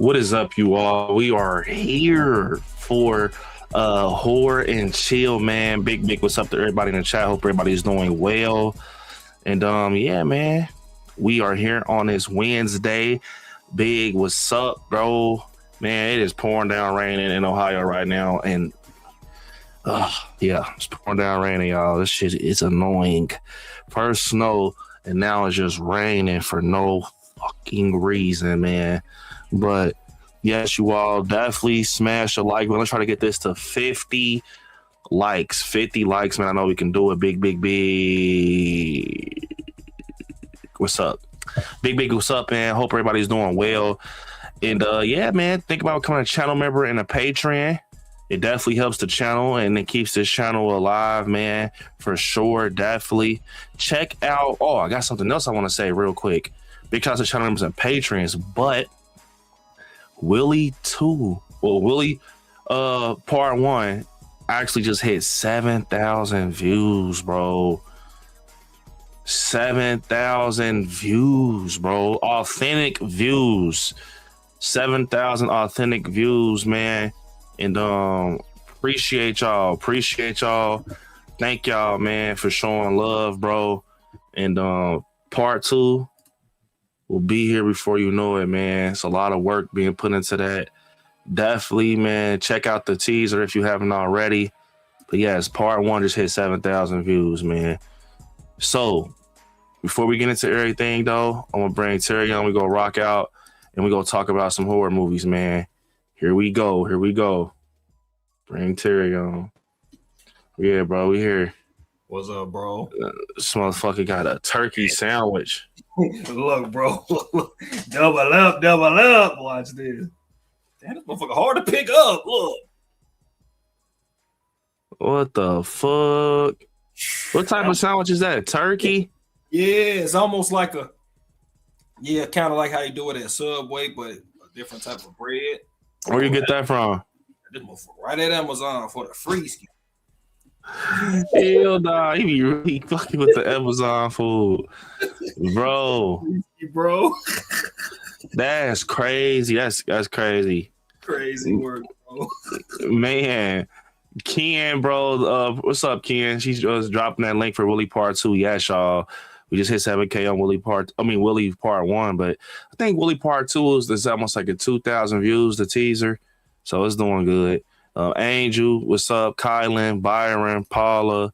What is up, you all? We are here for horror and chill, man. Big what's up to everybody in the chat? Hope everybody's doing well. And yeah, man, we are here on this Wednesday. Big, what's up, bro? Man, it is pouring down raining in Ohio right now, and yeah, it's pouring down raining, y'all. This shit is annoying. First snow, and now it's just raining for no fucking reason, man. But yes, you all definitely smash a like. We're gonna try to get this to 50 likes. 50 likes, man. I know we can do it. Big. What's up? Big. What's up, man? Hope everybody's doing well. And yeah, man, think about becoming a channel member and a Patreon. It definitely helps the channel and it keeps this channel alive, man, for sure. Definitely check out. Oh, I got something else I want to say real quick. Big shout out to channel members and patrons, but Willie 2, well, Willie part 1 actually just hit 7,000 views, bro. 7,000 views, bro. Authentic views. 7,000 authentic views, man. And appreciate y'all. Thank y'all, man, for showing love, bro. And part 2 will be here before you know it, man. It's a lot of work being put into that. Definitely, man, check out the teaser if you haven't already. But yes, part 1 just hit 7,000 views, man. So before we get into everything, though, I'm gonna bring Terry on. We go rock out and we go talk about some horror movies, man. Here we go. Bring Terry on. Yeah, bro, we here. What's up, bro? This motherfucker got a turkey sandwich. Look, bro. double up. Watch this. Damn, this motherfucker hard to pick up. Look. What the fuck? What type of sandwich is that? Turkey? Yeah, it's almost like kind of like how you do it at Subway, but a different type of bread. Where you get that from? This motherfucker right at Amazon for the free skin. Hell nah, he be really fucking with the Amazon food, bro. That's crazy. That's crazy. Crazy work, bro. Man, Ken, bro. What's up, Ken? She's just dropping that link for Willie Part 2. Yes, y'all. We just hit 7K on Willie Part 1, but I think Willie Part 2 is almost like a 2,000 views, the teaser. So it's doing good. Angel, what's up? Kylan, Byron, Paula,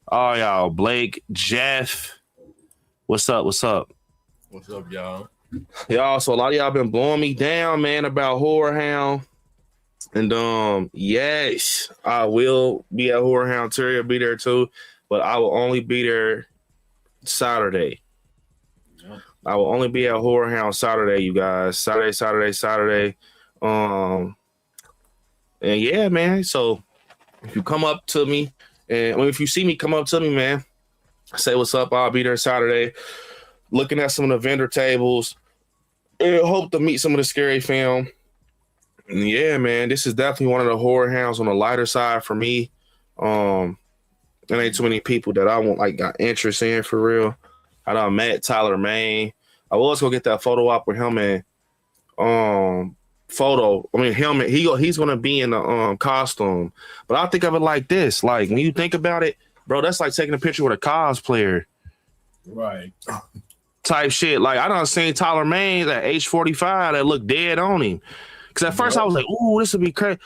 all y'all, Blake, Jeff, what's up? What's up, y'all? Y'all, so a lot of y'all been blowing me down, man, about Horror Hound. And yes, I will be at Horror Hound. Terry will be there too, but I will only be there Saturday. Yeah. I will only be at Horror Hound Saturday, you guys. Saturday. And yeah, man. So if you come up to me, and if you see me, come up to me, man. Say what's up. I'll be there Saturday, looking at some of the vendor tables. And hope to meet some of the scary film. And yeah, man, this is definitely one of the Horror Hounds on the lighter side for me. There ain't too many people that I want got interest in for real. I done met Tyler Maine. I was gonna get that photo op with him and he's gonna be in the costume, but I think of it like this: like when you think about it, bro, that's like taking a picture with a cosplayer, right? Type shit. Like I done seen Tyler Maine at age 45 that looked dead on him. Because at first I was like, "Ooh, this would be crazy,"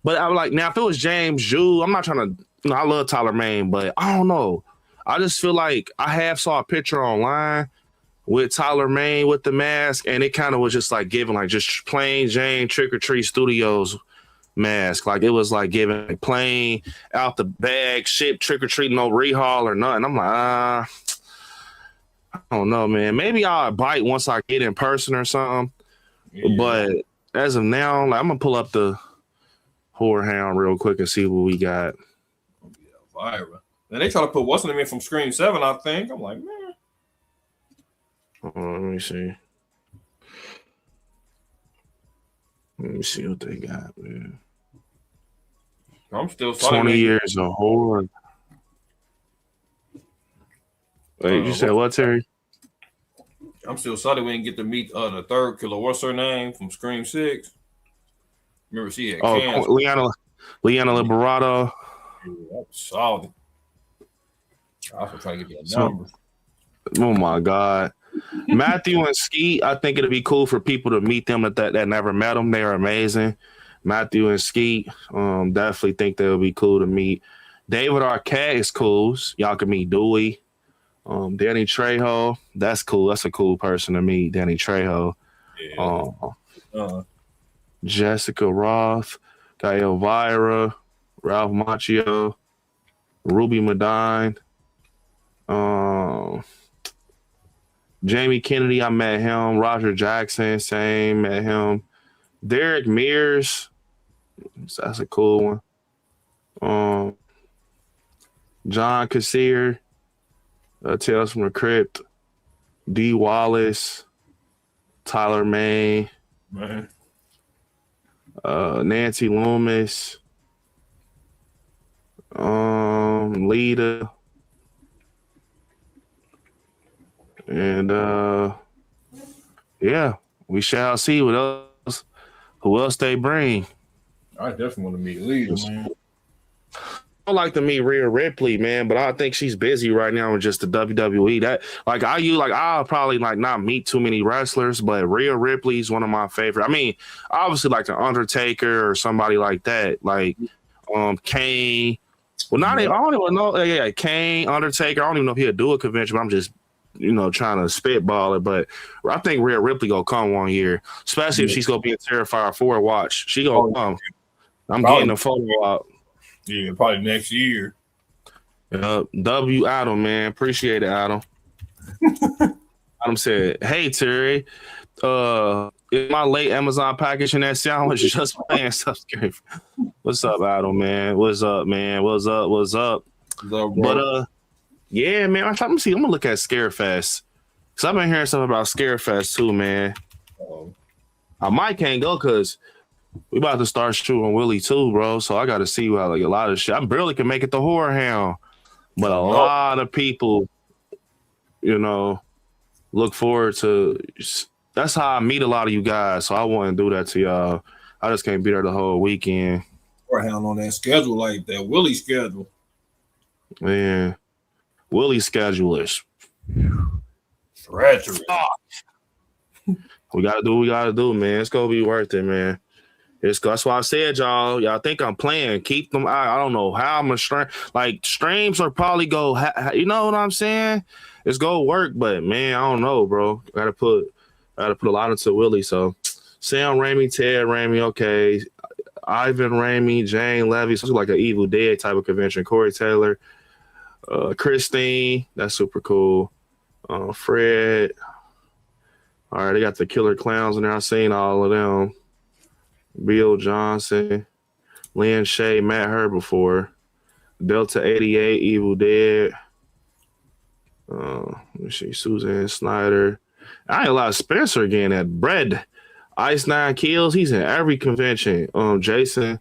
but I was like, now if it was James Jew, I'm not trying to. I love Tyler Maine, but I don't know. I just feel like I saw a picture online with Tyler Maine with the mask, and it kind of was just like giving like just plain Jane Trick or Treat Studios mask. Like it was like giving like plain out the bag shit Trick or Treat, no rehaul or nothing. I'm like, I don't know, man. Maybe I'll bite once I get in person or something. Yeah. But as of now, like I'm gonna pull up the Horror Hound real quick and see what we got. Viral. Then they try to put what's the name from Scream 7, I think. I'm like, man. Let me see. Let me see what they got, man. I'm still 20 years of horror. Wait, you said what, Terry? I'm still sorry we didn't get to meet the third killer. What's her name from Scream 6? Remember she had cancer. Leanna Liberato. Yeah, that was solid. I was trying to get that So- number. Oh my God. Matthew and Skeet, I think it'd be cool for people to meet them that never met them. They are amazing. Matthew and Skeet, definitely think they would be cool to meet. David Arquette is cool. Y'all can meet Dewey. Danny Trejo, that's cool. That's a cool person to meet. Danny Trejo. Yeah. Jessica Roth, got Elvira, Ralph Macchio, Ruby Medine. Jamie Kennedy, I met him. Roger Jackson, same, met him. Derek Mears, that's a cool one. John Cassier, Tales from the Crypt. D. Wallace, Tyler May, Man. Nancy Loomis, Lita, and yeah, we shall see who else they bring. I definitely want to meet Lita, man. I'd like to meet Rhea Ripley, man, but I think she's busy right now with just the WWE. I'll probably not meet too many wrestlers, but Rhea Ripley's one of my favorite. I mean, obviously like the Undertaker or somebody like that, like Kane. Well, I don't even know. Yeah, Kane, Undertaker. I don't even know if he'll do a convention. But I'm just trying to spitball it. But I think Rhea Ripley gonna come one year, especially if she's gonna be in Terrifier 4. Watch, she gonna come. I'm getting a photo out. Yeah, probably next year. W. Adam, man. Appreciate it, Adam. Adam said, hey, Terry, is my late Amazon package in that sandwich just playing stuff scary? What's up, Adam, man? What's up, man? What's up? What's up, bro? But, yeah, man, I'm going to look at Scarefest. Because I've been hearing stuff about Scarefest, too, man. I might can't go because we about to start shooting Willie too, bro. So I got to see how a lot of shit. I barely can make it to Horror Hound, but a lot of people, look forward to. That's how I meet a lot of you guys. So I wouldn't do that to y'all. I just can't be there the whole weekend. Horror Hound on that schedule like that. Willie schedule. Man, Willie's schedule is treacherous. We gotta do what we gotta do, man. It's gonna be worth it, man. That's why I said, y'all think I'm playing. Keep them out. I don't know how I'm gonna streams are probably go. You know what I'm saying? It's gonna work, but man, I don't know, bro. Gotta put a lot into Willie. So Sam Raimi, Ted Raimi, okay. Ivan Raimi, Jane Levy, something like an Evil Dead type of convention. Corey Taylor, Christine, that's super cool. Fred. All right, they got the Killer Clowns in there. I've seen all of them. Bill Johnson, Lynn Shea, met her before. Delta 88, Evil Dead. Let me see, Suzanne Snyder. I ain't a lot of Spencer again at Bread. Ice Nine Kills, he's in every convention. Jason,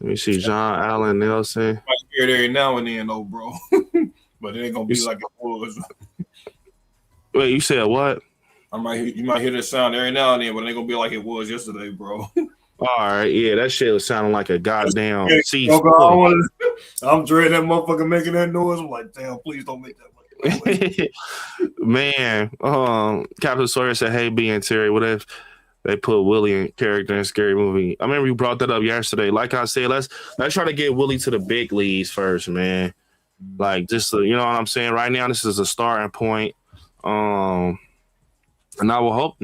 let me see, John Allen Nelson. I hear it every now and then, though, bro. But it ain't gonna be like it was. Wait, you said what? You might hear that sound every now and then, but it ain't gonna be like it was yesterday, bro. All right, yeah, that shit was sounding like a goddamn C4. I'm dreading that motherfucker making that noise. I'm like, damn, please don't make that noise. Man, Captain Sawyer said, hey, B and Terry, what if they put Willie in character in Scary Movie? I remember you brought that up yesterday. Like I said, let's try to get Willie to the big leagues first, man. Like, just you know what I'm saying? Right now, this is a starting point. And I will hope,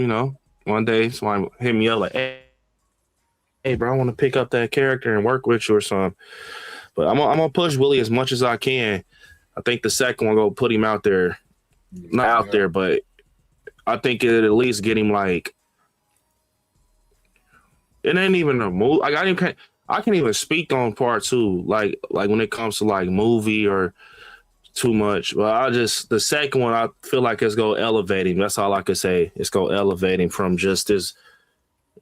one day somebody hit me up like, hey, bro, I want to pick up that character and work with you or something. But I'm gonna push Willie as much as I can. I think the second one gonna put him out there, not out there, but I think it'll at least get him like. It ain't even a movie. Like I can't even speak on part two. Like when it comes to like movie or too much. But the second one, I feel like it's gonna elevate him. That's all I could say. It's gonna elevate him from just this.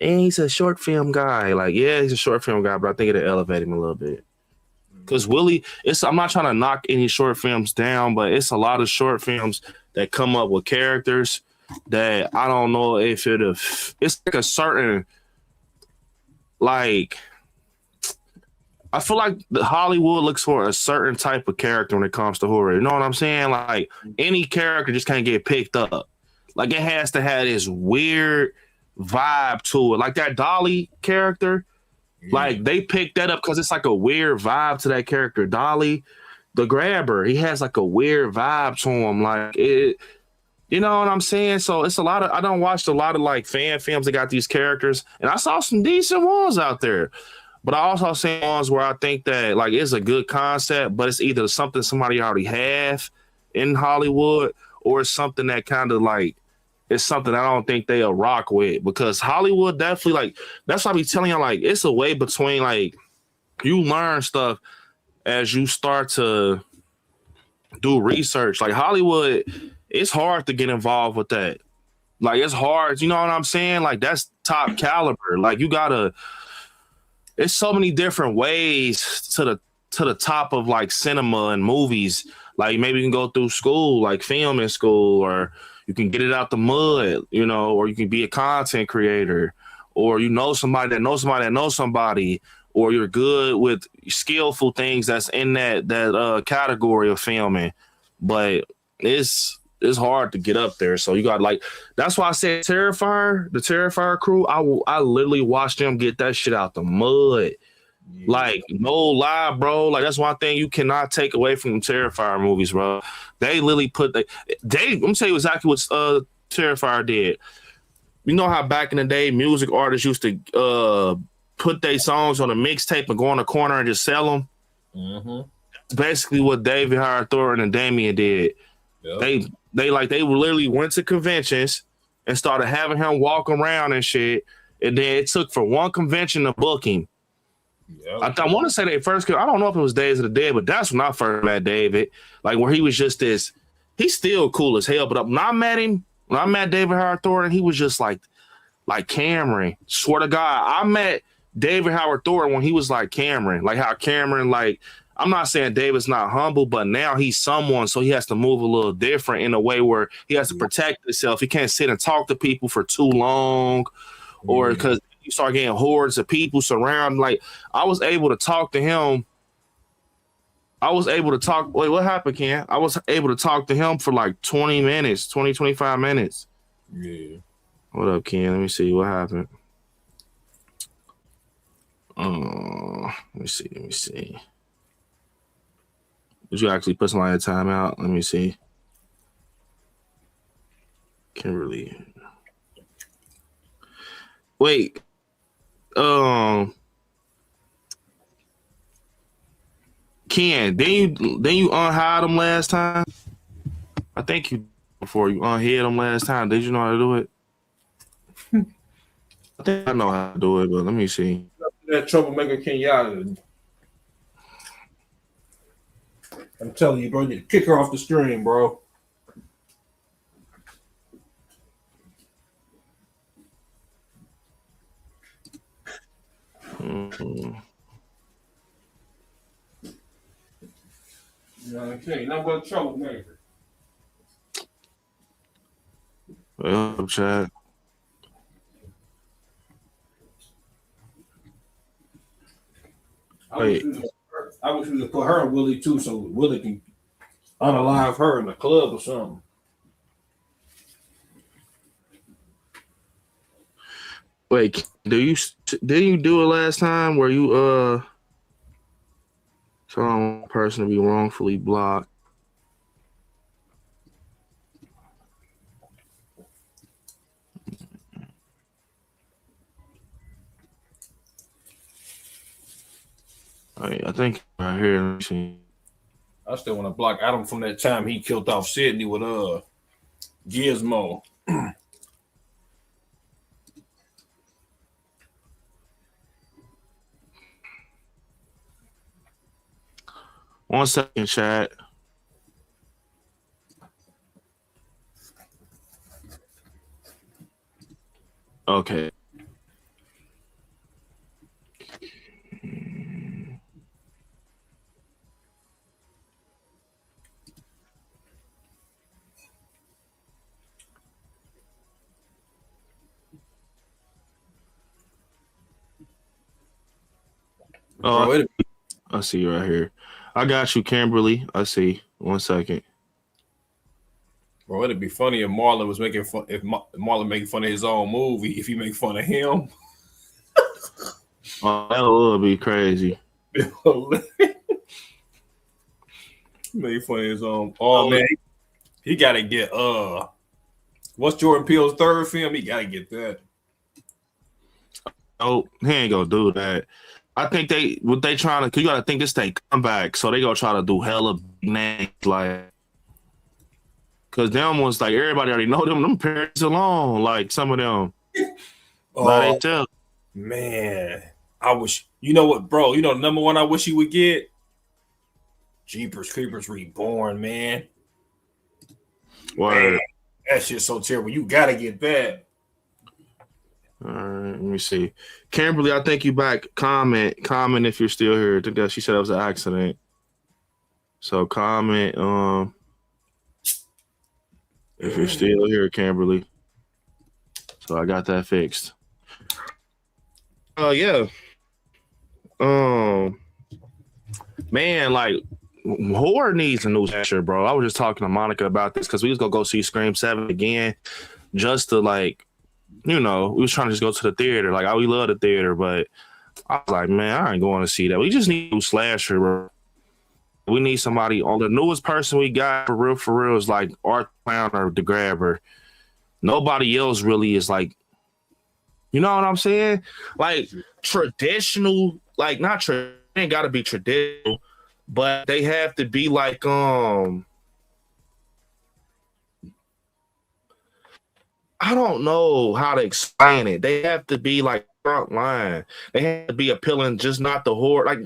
And he's a short film guy. Like, yeah, he's a short film guy, but I think it'll elevate him a little bit. Because Willie, I'm not trying to knock any short films down, but it's a lot of short films that come up with characters that I don't know if it's like a certain like I feel like Hollywood looks for a certain type of character when it comes to horror. You know what I'm saying? Like any character just can't get picked up. Like it has to have this weird vibe to it. Like that Dolly character, like they picked that up because it's like a weird vibe to that character. Dolly, the Grabber, he has like a weird vibe to him. Like it, you know what I'm saying? So it's a lot of I don't watch a lot of like fan films that got these characters, and I saw some decent ones out there. But I also seen ones where I think that like it's a good concept, but it's either something somebody already have in Hollywood or it's something that kind of like it's something I don't think they'll rock with because Hollywood definitely like that's why I be telling you like it's a way between like you learn stuff as you start to do research. Like Hollywood, it's hard to get involved with that. Like it's hard, you know what I'm saying? Like that's top caliber. Like you gotta it's so many different ways to the top of like cinema and movies. Like maybe you can go through school, like film in school, or you can get it out the mud, you know, or you can be a content creator, or you know somebody that knows somebody that knows somebody, or you're good with skillful things that's in that category of filming. But it's hard to get up there. So you got like that's why I said Terrifier, the Terrifier crew. I literally watched them get that shit out the mud. Yeah. Like no lie, bro. Like that's one thing you cannot take away from Terrifier movies, bro. They literally put they. Let me tell you exactly what Terrifier did. You know how back in the day, music artists used to put their songs on a mixtape and go in the corner and just sell them. Mm-hmm. That's basically what David Howard Thornton and Damien did. Yep. They literally went to conventions and started having him walk around and shit. And then it took for one convention to book him. Yep. I want to say they first. I don't know if it was Days of the Dead, but that's when I first met David. Like where he was just this. He's still cool as hell. But when I met him, when I met David Howard Thornton, he was just like Cameron. Swear to God, I met David Howard Thornton when he was like Cameron. Like how Cameron like. I'm not saying David's not humble, but now he's someone, so he has to move a little different in a way where he has to protect himself. He can't sit and talk to people for too long, or because you start getting hordes of people surrounding. Like I was able to talk to him. Wait, what happened, Ken? I was able to talk to him for like 20 minutes, 20, 25 minutes. Yeah. What up, Ken? Let me see what happened. Let me see. Did you actually put somebody in timeout? Let me see. Kimberly. Wait. Ken, then you unhide them last time? I think you before you unhid them last time. Did you know how to do it? I think I know how to do it, but let me see. That troublemaker Kenyatta. I'm telling you, bro, you kick her off the stream, bro. Mm-hmm. You know what I'm saying? Nothing but a troublemaker. Well, Chad. I wish we could put her on Willie too, so Willie can unalive her in the club or something. Wait, did you do it last time where you saw one person to be wrongfully blocked? I think right here. Let me see. I still want to block Adam from that time he killed off Sydney with Gizmo. 1 second, chat. Okay. Oh, Bro, I see you right here. I got you, Kimberly. I see. 1 second. it'd be funny if Marlon was making fun. If Marlon making fun of his own movie, if he make fun of him, Oh, that would be crazy. make fun of his own. Oh man, he gotta get what's Jordan Peele's third film? He gotta get that. Oh, he ain't gonna do that. I think what they trying to, cause you gotta think this they comeback, so they gonna try to do hella names like, cause them ones like everybody already know them. Them parents alone, like some of them. Oh Tell. man, I wish you know what, bro. You know, number one, I wish he would get Jeepers Creepers Reborn, man. Man, that shit's so terrible. You gotta get that. All right, let me see. Kimberly, I think you back. Comment if you're still here. I think that she said it was an accident. So comment if you're still here, Kimberly. So I got that fixed. Yeah. Man, like horror needs a new slasher, bro. I was just talking to Monica about this because we was gonna go see Scream 7 again, just to like, you know, we was trying to just go to the theater. Like, we love the theater, but I was like, man, I ain't going to see that. We just need a new slasher, bro. We need somebody. On the newest person we got for real is like Art Clown or the Grabber. Nobody else really is like, you know what I'm saying? Like traditional, like not ain't got to be traditional, but they have to be like I don't know how to explain it. They have to be like front line. They have to be appealing, just not the horror. Like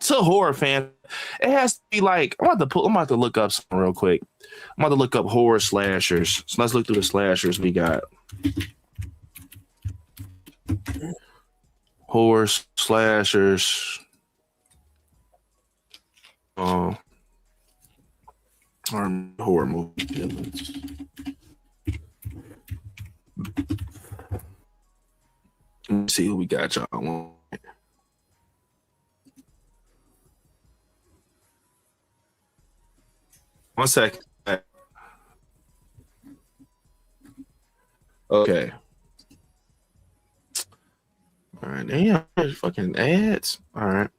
to horror fans, it has to be like I'm about to look up something real quick. I'm about to look up horror slashers. So let's look through the slashers we got. Horror slashers. Or horror movies. Let me see who we got, y'all. 1 second. Okay. All right. Damn, fucking ads. All right.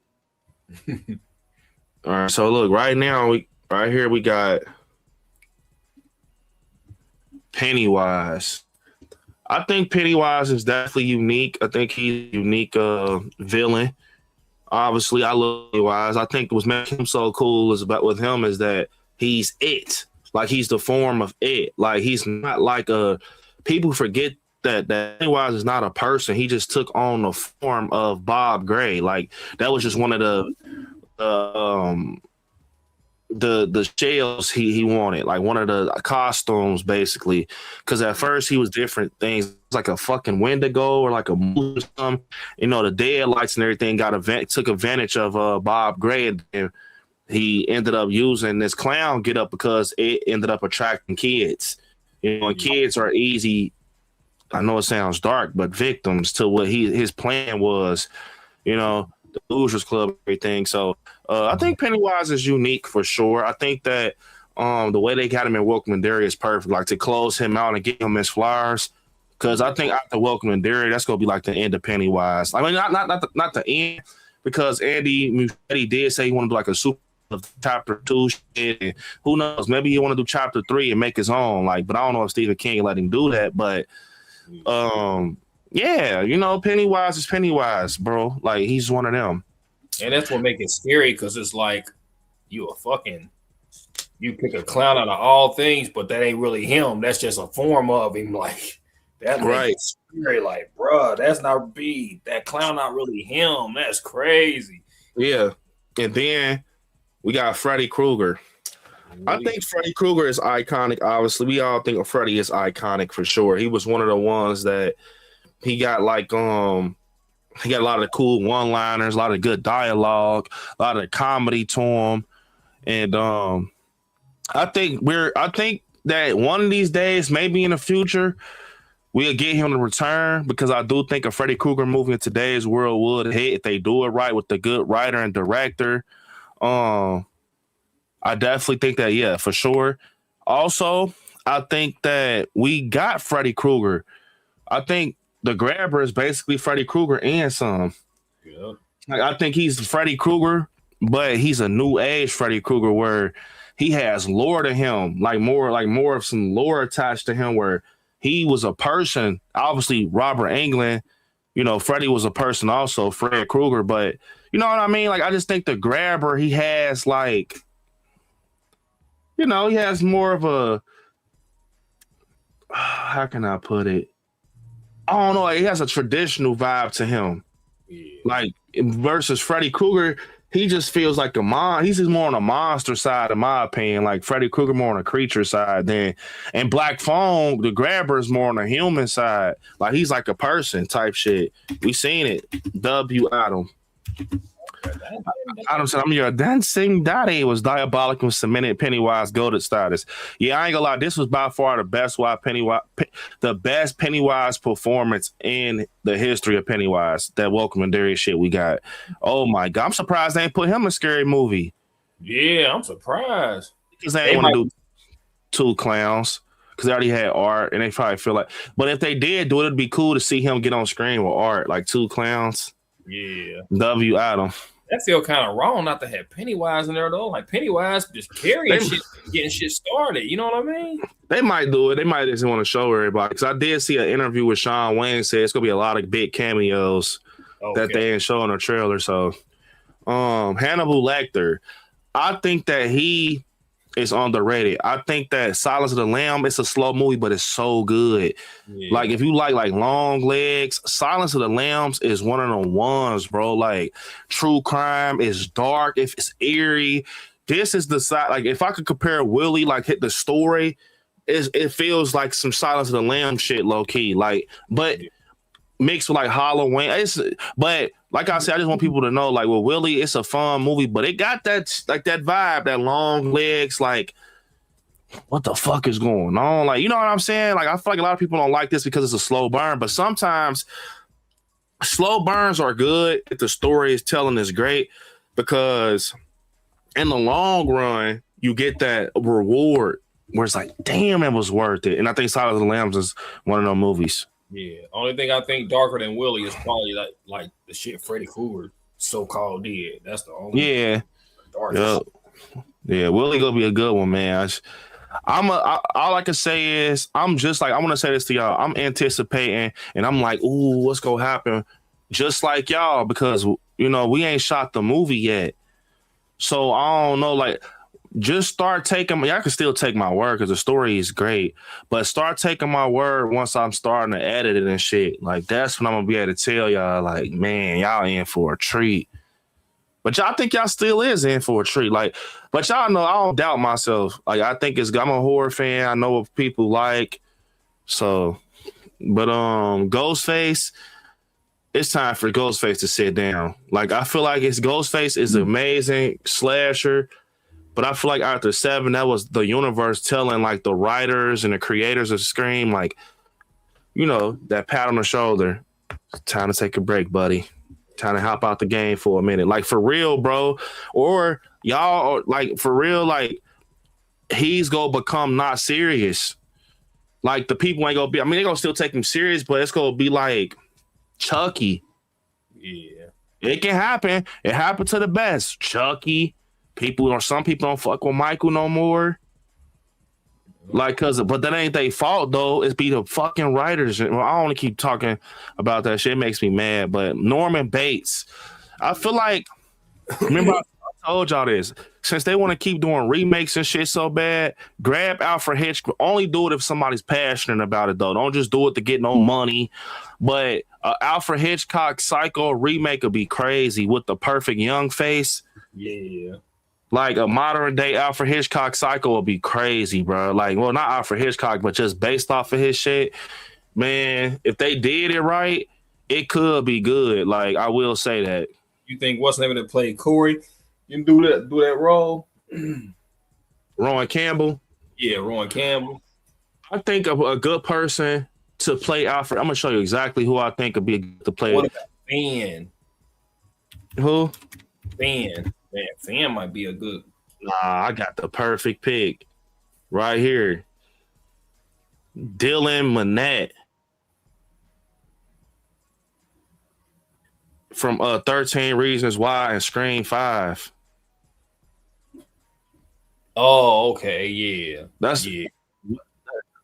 All right. So look, right now, we got Pennywise. I think Pennywise is definitely unique. I think he's a unique villain. Obviously, I love Pennywise. I think what makes him so cool is with him is that he's it. Like he's the form of it. Like he's not like people forget that Pennywise is not a person. He just took on the form of Bob Gray. Like that was just one of the shells he wanted, like one of the costumes basically, because at first he was different things, like a fucking Wendigo or like a moon or something. You know, the deadlights and everything took advantage of Bob Gray, and he ended up using this clown get up because it ended up attracting kids. You know, and kids are easy, I know it sounds dark, but victims to what his plan was, you know, the Losers Club, everything. So I think Pennywise is unique for sure. I think that the way they got him in Welcome and Dairy is perfect. Like to close him out and get him his flowers, because I think after Welcome and Dairy, that's gonna be like the end of Pennywise. I mean, not the end, because Andy Muschietti did say he wanted to do like a super chapter 2 shit. And who knows? Maybe he want to do chapter 3 and make his own. Like, but I don't know if Stephen King let him do that. But yeah, you know, Pennywise is Pennywise, bro. Like he's one of them. And that's what makes it scary, because it's like you pick a clown out of all things, but that ain't really him. That's just a form of him. Like that right. Scary. Like, bruh, that's not that clown not really him. That's crazy. Yeah. And then we got Freddy Krueger. I think Freddy Krueger is iconic. Obviously, we all think of Freddy is iconic for sure. He was one of the ones that he got like he got a lot of cool one-liners, a lot of good dialogue, a lot of comedy to him. And I think that one of these days, maybe in the future, we'll get him to return because I do think a Freddy Krueger movie in today's world would hit if they do it right with the good writer and director. I definitely think that, yeah, for sure. Also, I think that we got Freddy Krueger. I think the Grabber is basically Freddy Krueger and some. Yeah. Like, I think he's Freddy Krueger, but he's a new age Freddy Krueger where he has lore to him, like more of some lore attached to him where he was a person. Obviously, Robert Englund, you know, Freddy was a person also, Fred Krueger, but you know what I mean? Like, I just think the Grabber, he has like, you know, he has more of a, how can I put it? I don't know. Like, he has a traditional vibe to him. Yeah. Like, versus Freddy Krueger, he just feels like he's just more on the monster side, in my opinion. Like Freddy Krueger more on the creature side than, and Black Phone, the Grabber is more on the human side. Like he's like a person type shit. We seen it. W Adam. Adam said, I'm your dancing daddy was diabolic and cemented Pennywise goated status. Yeah, I ain't gonna lie. This was by far the best the best Pennywise performance in the history of Pennywise. That Welcome and Darius shit we got. Oh my God. I'm surprised they ain't put him in a scary movie. Yeah, I'm surprised. Because they ain't want to do two clowns. Because they already had Art and they probably feel like, but if they did do it, it'd be cool to see him get on screen with Art, like two clowns. Yeah. W Adam. That feel kind of wrong not to have Pennywise in there though. Like Pennywise just carrying shit, getting shit started. You know what I mean? They might do it. They might just want to show everybody. Because I did see an interview with Sean Wayne said it's gonna be a lot of big cameos that they ain't showing a trailer. So, Hannibal Lecter, I think that he is underrated. I think that Silence of the Lamb, it's a slow movie, but it's so good. Yeah. Like if you like Longlegs, Silence of the Lambs is one of the ones, bro. Like true crime is dark, if it's eerie. This is the side. Like if I could compare Willie, like hit the story, it feels like some Silence of the Lamb shit, low key. Like, but mixed with like Halloween. But like I said, I just want people to know, like, with Willie, it's a fun movie, but it got that like that vibe, that long legs, like, what the fuck is going on? Like, you know what I'm saying? Like, I feel like a lot of people don't like this because it's a slow burn, but sometimes slow burns are good if the story is telling is great, because in the long run, you get that reward where it's like, damn, it was worth it. And I think Silence of the Lambs is one of those movies. Yeah, only thing I think darker than Willie is probably like the shit Freddy Krueger so-called did. That's the only darkest. Yeah, Willie gonna be a good one, man. All I can say is I'm just like, I want to say this to y'all. I'm anticipating and I'm like, ooh, what's gonna happen? Just like y'all, because you know we ain't shot the movie yet, so I don't know. Like, just start taking. Y'all can still take my word because the story is great, but start taking my word once I'm starting to edit it and shit. Like that's when I'm gonna be able to tell y'all, like, man, y'all in for a treat. But y'all think y'all still is in for a treat. Like, but y'all know I don't doubt myself. Like I think I'm a horror fan. I know what people like. So, but Ghostface, it's time for Ghostface to sit down. Like I feel like Ghostface is amazing slasher. But I feel like after 7, that was the universe telling like the writers and the creators of Scream, like, you know, that pat on the shoulder. Time to take a break, buddy. Time to hop out the game for a minute. Like for real, bro. Or y'all like for real, like he's gonna become not serious. Like the people ain't gonna be, I mean, they're gonna still take him serious, but it's gonna be like Chucky. Yeah. It can happen. It happened to the best. Chucky. Some people don't fuck with Michael no more. Like, but that ain't their fault though. It's be the fucking writers. Well, I don't want to keep talking about that shit. It makes me mad. But Norman Bates, I feel like, remember I told y'all this. Since they want to keep doing remakes and shit so bad, grab Alfred Hitchcock. Only do it if somebody's passionate about it though. Don't just do it to get no money. But Alfred Hitchcock Psycho remake would be crazy with the perfect young face. Yeah. Like a modern day Alfred Hitchcock Psycho would be crazy, bro. Like, well, not Alfred Hitchcock, but just based off of his shit. Man, if they did it right, it could be good. Like, I will say that. You think what's the name that played Corey? You can do that role? Rowan Campbell? Yeah, Rowan Campbell. I think a good person to play Alfred. I'm gonna show you exactly who I think would be to play. What about Fan? Who? Fan. Man, Fan might be a good. Nah, I got the perfect pick right here. Dylan Minnette from 13 Reasons Why and Scream 5. Oh, okay, yeah. That's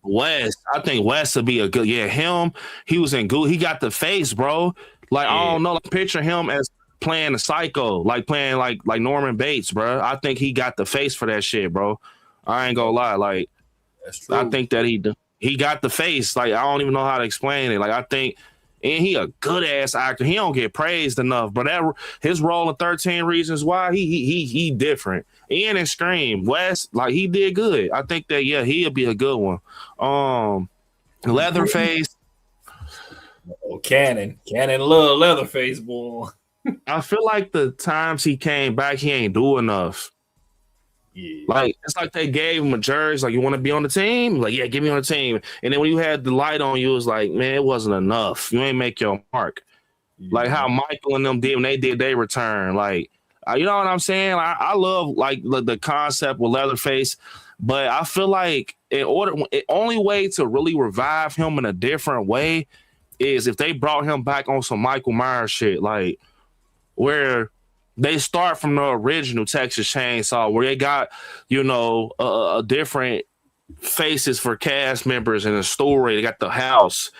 Wes. I think Wes would be a good. Yeah, him. He was in good. He got the face, bro. Like I don't know. Like, picture him as playing a psycho, like playing like Norman Bates, bro. I think he got the face for that shit, bro. I ain't gonna lie. Like that's true. I think that he got the face. Like I don't even know how to explain it. Like I think. And he a good ass actor. He don't get praised enough, but that his role in 13 Reasons Why he different. And in Scream, Wes, like he did good. I think that he'll be a good one. Leatherface. Oh, Cannon love Leatherface, boy. I feel like the times he came back, he ain't do enough. Yeah. Like it's like they gave him a jersey, like you want to be on the team, like yeah, get me on the team. And then when you had the light on you, it was like, man, it wasn't enough. You ain't make your mark. Yeah. Like how Michael and them did when they did their return. Like you know what I'm saying? I love like the concept with Leatherface, but I feel like only way to really revive him in a different way is if they brought him back on some Michael Myers shit, like where they start from the original Texas Chainsaw, where they got, a different faces for cast members in the story. They got the house.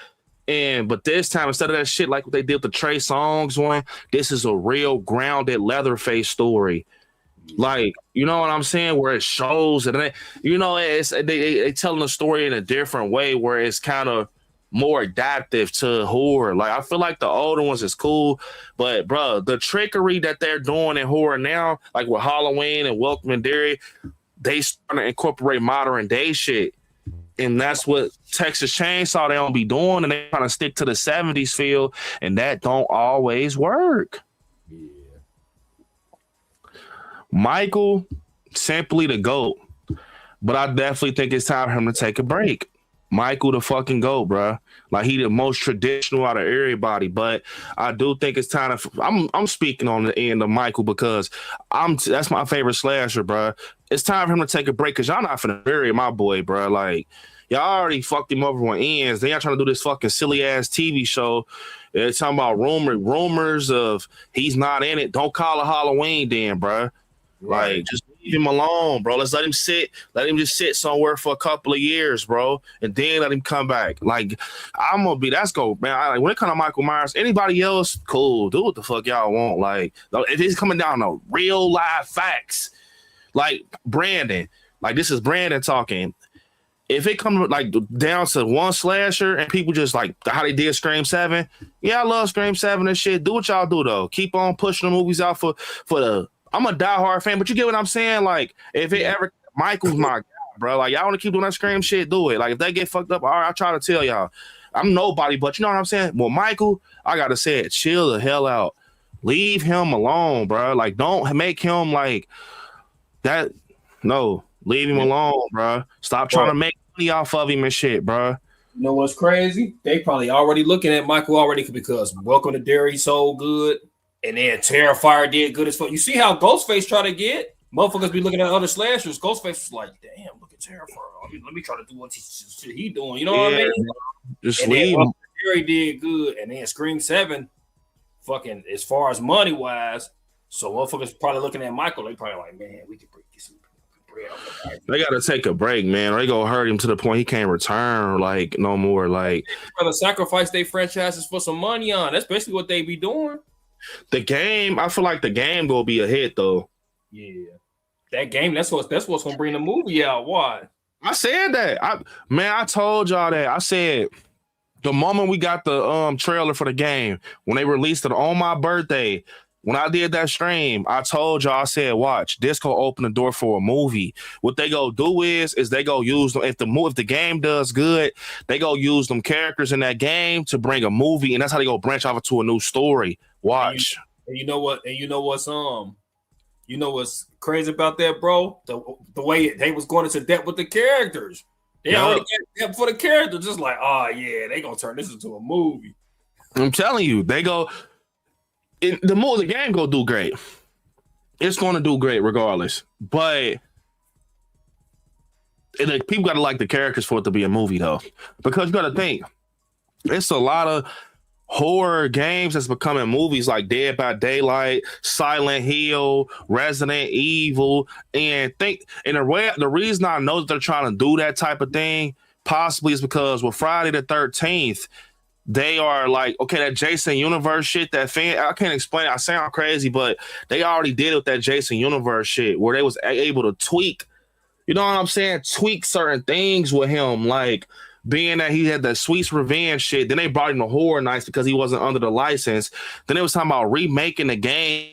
But this time, instead of that shit like what they did with the Trey Songz one, this is a real grounded Leatherface story. Like, you know what I'm saying? Where it shows and they telling the story in a different way where it's kind of more adaptive to horror. Like I feel like the older ones is cool, but bro, the trickery that they're doing in horror now, like with Halloween and Welcome and Dairy, they starting to incorporate modern day shit. And that's what Texas Chainsaw they don't be doing, and they trying to stick to the 70s feel, and that don't always work. Yeah. Michael, simply the GOAT. But I definitely think it's time for him to take a break. Michael the fucking GOAT, bro. Like he the most traditional out of everybody, but I do think it's time to. I'm speaking on the end of Michael because that's my favorite slasher, bro. It's time for him to take a break because y'all not finna bury my boy, bro. Like y'all already fucked him over on ends. Then y'all trying to do this fucking silly ass TV show. They're talking about rumors of he's not in it. Don't call it Halloween, then, bro. Right. Like just leave him alone, bro. Let's let him sit. Let him just sit somewhere for a couple of years, bro, and then let him come back. Like I'm gonna be. That's go, man. Like when it comes to Michael Myers, anybody else, cool. Do what the fuck y'all want. Like if it's coming down to real live facts, like Brandon, like this is Brandon talking. If it comes like down to one slasher and people just like how they did Scream 7, yeah, I love Scream 7 and shit. Do what y'all do though. Keep on pushing the movies out for the. I'm a diehard fan, but you get what I'm saying? Like, if it ever, Michael's my guy, bro. Like, y'all want to keep doing that Scream shit, do it. Like, if they get fucked up, all right, I try to tell y'all. I'm nobody, but you know what I'm saying? Well, Michael, I got to say it. Chill the hell out. Leave him alone, bro. Like, don't make him like that. No, leave him alone, bro. Stop trying to make money off of him and shit, bro. You know what's crazy? They probably already looking at Michael already because Welcome to Dairy so good. And then Terrifier did good as fuck. You see how Ghostface try to get? Motherfuckers be looking at other slashers. Ghostface is like, damn, look at Terrifier. Let me try to do what he doing. You know what I mean? Just and leave him. Dairy did good. And then Scream 7, fucking, as far as money-wise, so motherfuckers probably looking at Michael, they probably like, man, we can break this. They got to take a break, man, or they going to hurt him to the point he can't return, like, no more. Like, to sacrifice their franchises for some money on. That's basically what they be doing. The game, I feel like the game gonna be a hit though. Yeah, that game. That's what's gonna bring the movie out. Why? I said that. I told y'all that. I said the moment we got the trailer for the game when they released it on my birthday. When I did that stream, I told y'all, I said, watch, this gonna open the door for a movie. What they go do is they go use them. If the game does good, they go use them characters in that game to bring a movie, and that's how they go branch off into a new story. Watch. And you know what? And you know what's crazy about that, bro? The way they was going into depth with the characters. They only get for the character, just like, oh yeah, they gonna turn this into a movie. I'm telling you, they go the game gonna do great. It's gonna do great regardless. But people gotta like the characters for it to be a movie though. Because you gotta think, it's a lot of horror games that's becoming movies like Dead by Daylight, Silent Hill, Resident Evil, and the reason I know that they're trying to do that type of thing possibly is because with Friday the 13th, they are like, okay, that Jason Universe shit, I can't explain it. I sound crazy, but they already did it with that Jason Universe shit where they was able to tweak, you know what I'm saying? Tweak certain things with him, like being that he had that Sweet's Revenge shit. Then they brought him to Horror Nights because he wasn't under the license. Then it was talking about remaking the game,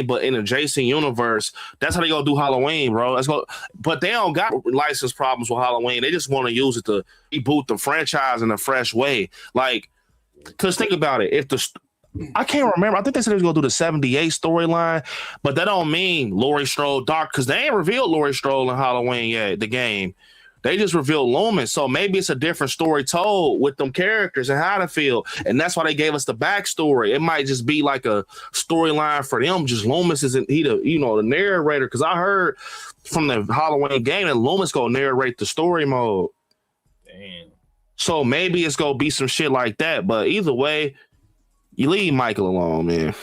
but in the Jason universe. That's how they gonna do Halloween, bro. Let's go. But they don't got license problems with Halloween. They just want to use it to reboot the franchise in a fresh way. Like, because think about it. I can't remember. I think they said they was gonna do the 78 storyline, but that don't mean Laurie Strode Doc, because they ain't revealed Laurie Strode in Halloween yet, the game. They just revealed Loomis, so maybe it's a different story told with them characters and how to feel, and that's why they gave us the backstory. It might just be like a storyline for them. Just Loomis isn't the narrator, because I heard from the Halloween game that Loomis gonna narrate the story mode. Damn. So maybe it's gonna be some shit like that. But either way, you leave Michael alone, man.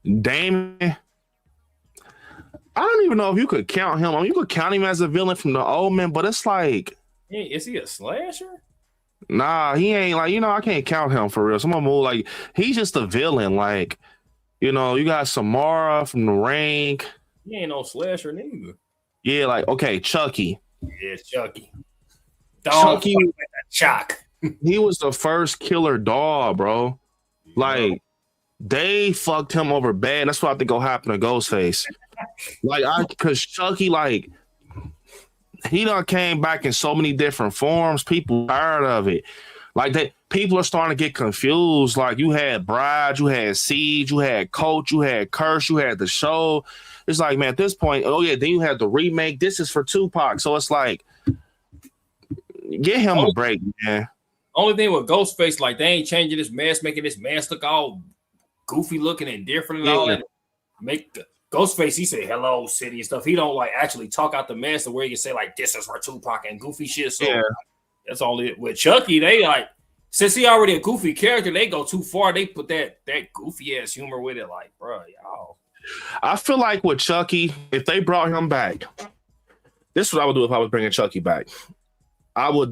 Damon. I don't even know if you could count him. I mean, you could count him as a villain from the Omen, but it's like, hey, is he a slasher? Nah, he ain't like, I can't count him for real. Someone more like, he's just a villain. Like, you got Samara from The Ring. He ain't no slasher neither. Yeah, like, okay, Chucky. Yeah, Chucky. Chucky, Chuck. He was the first killer dog, bro. Like, they fucked him over bad. That's what I think will happen to Ghostface. Because Chucky, like, he done came back in so many different forms. People tired of it. Like, people are starting to get confused. Like, you had Bride, you had Siege, you had Coach, you had Curse, you had The Show. It's like, man, at this point, then you had the remake. This is for Tupac. So it's like, get him a break, man. Only thing with Ghostface, like, they ain't changing this mask, making this mask look all goofy looking and different and all that. Make the Ghostface, he said hello city and stuff. He don't like actually talk out the mask to where he can say like this is for Tupac and goofy shit. So that's all it. With Chucky, they like, since he already a goofy character, they go too far. They put that goofy ass humor with it. Like, bro, y'all. I feel like with Chucky, if they brought him back, this is what I would do if I was bringing Chucky back. I will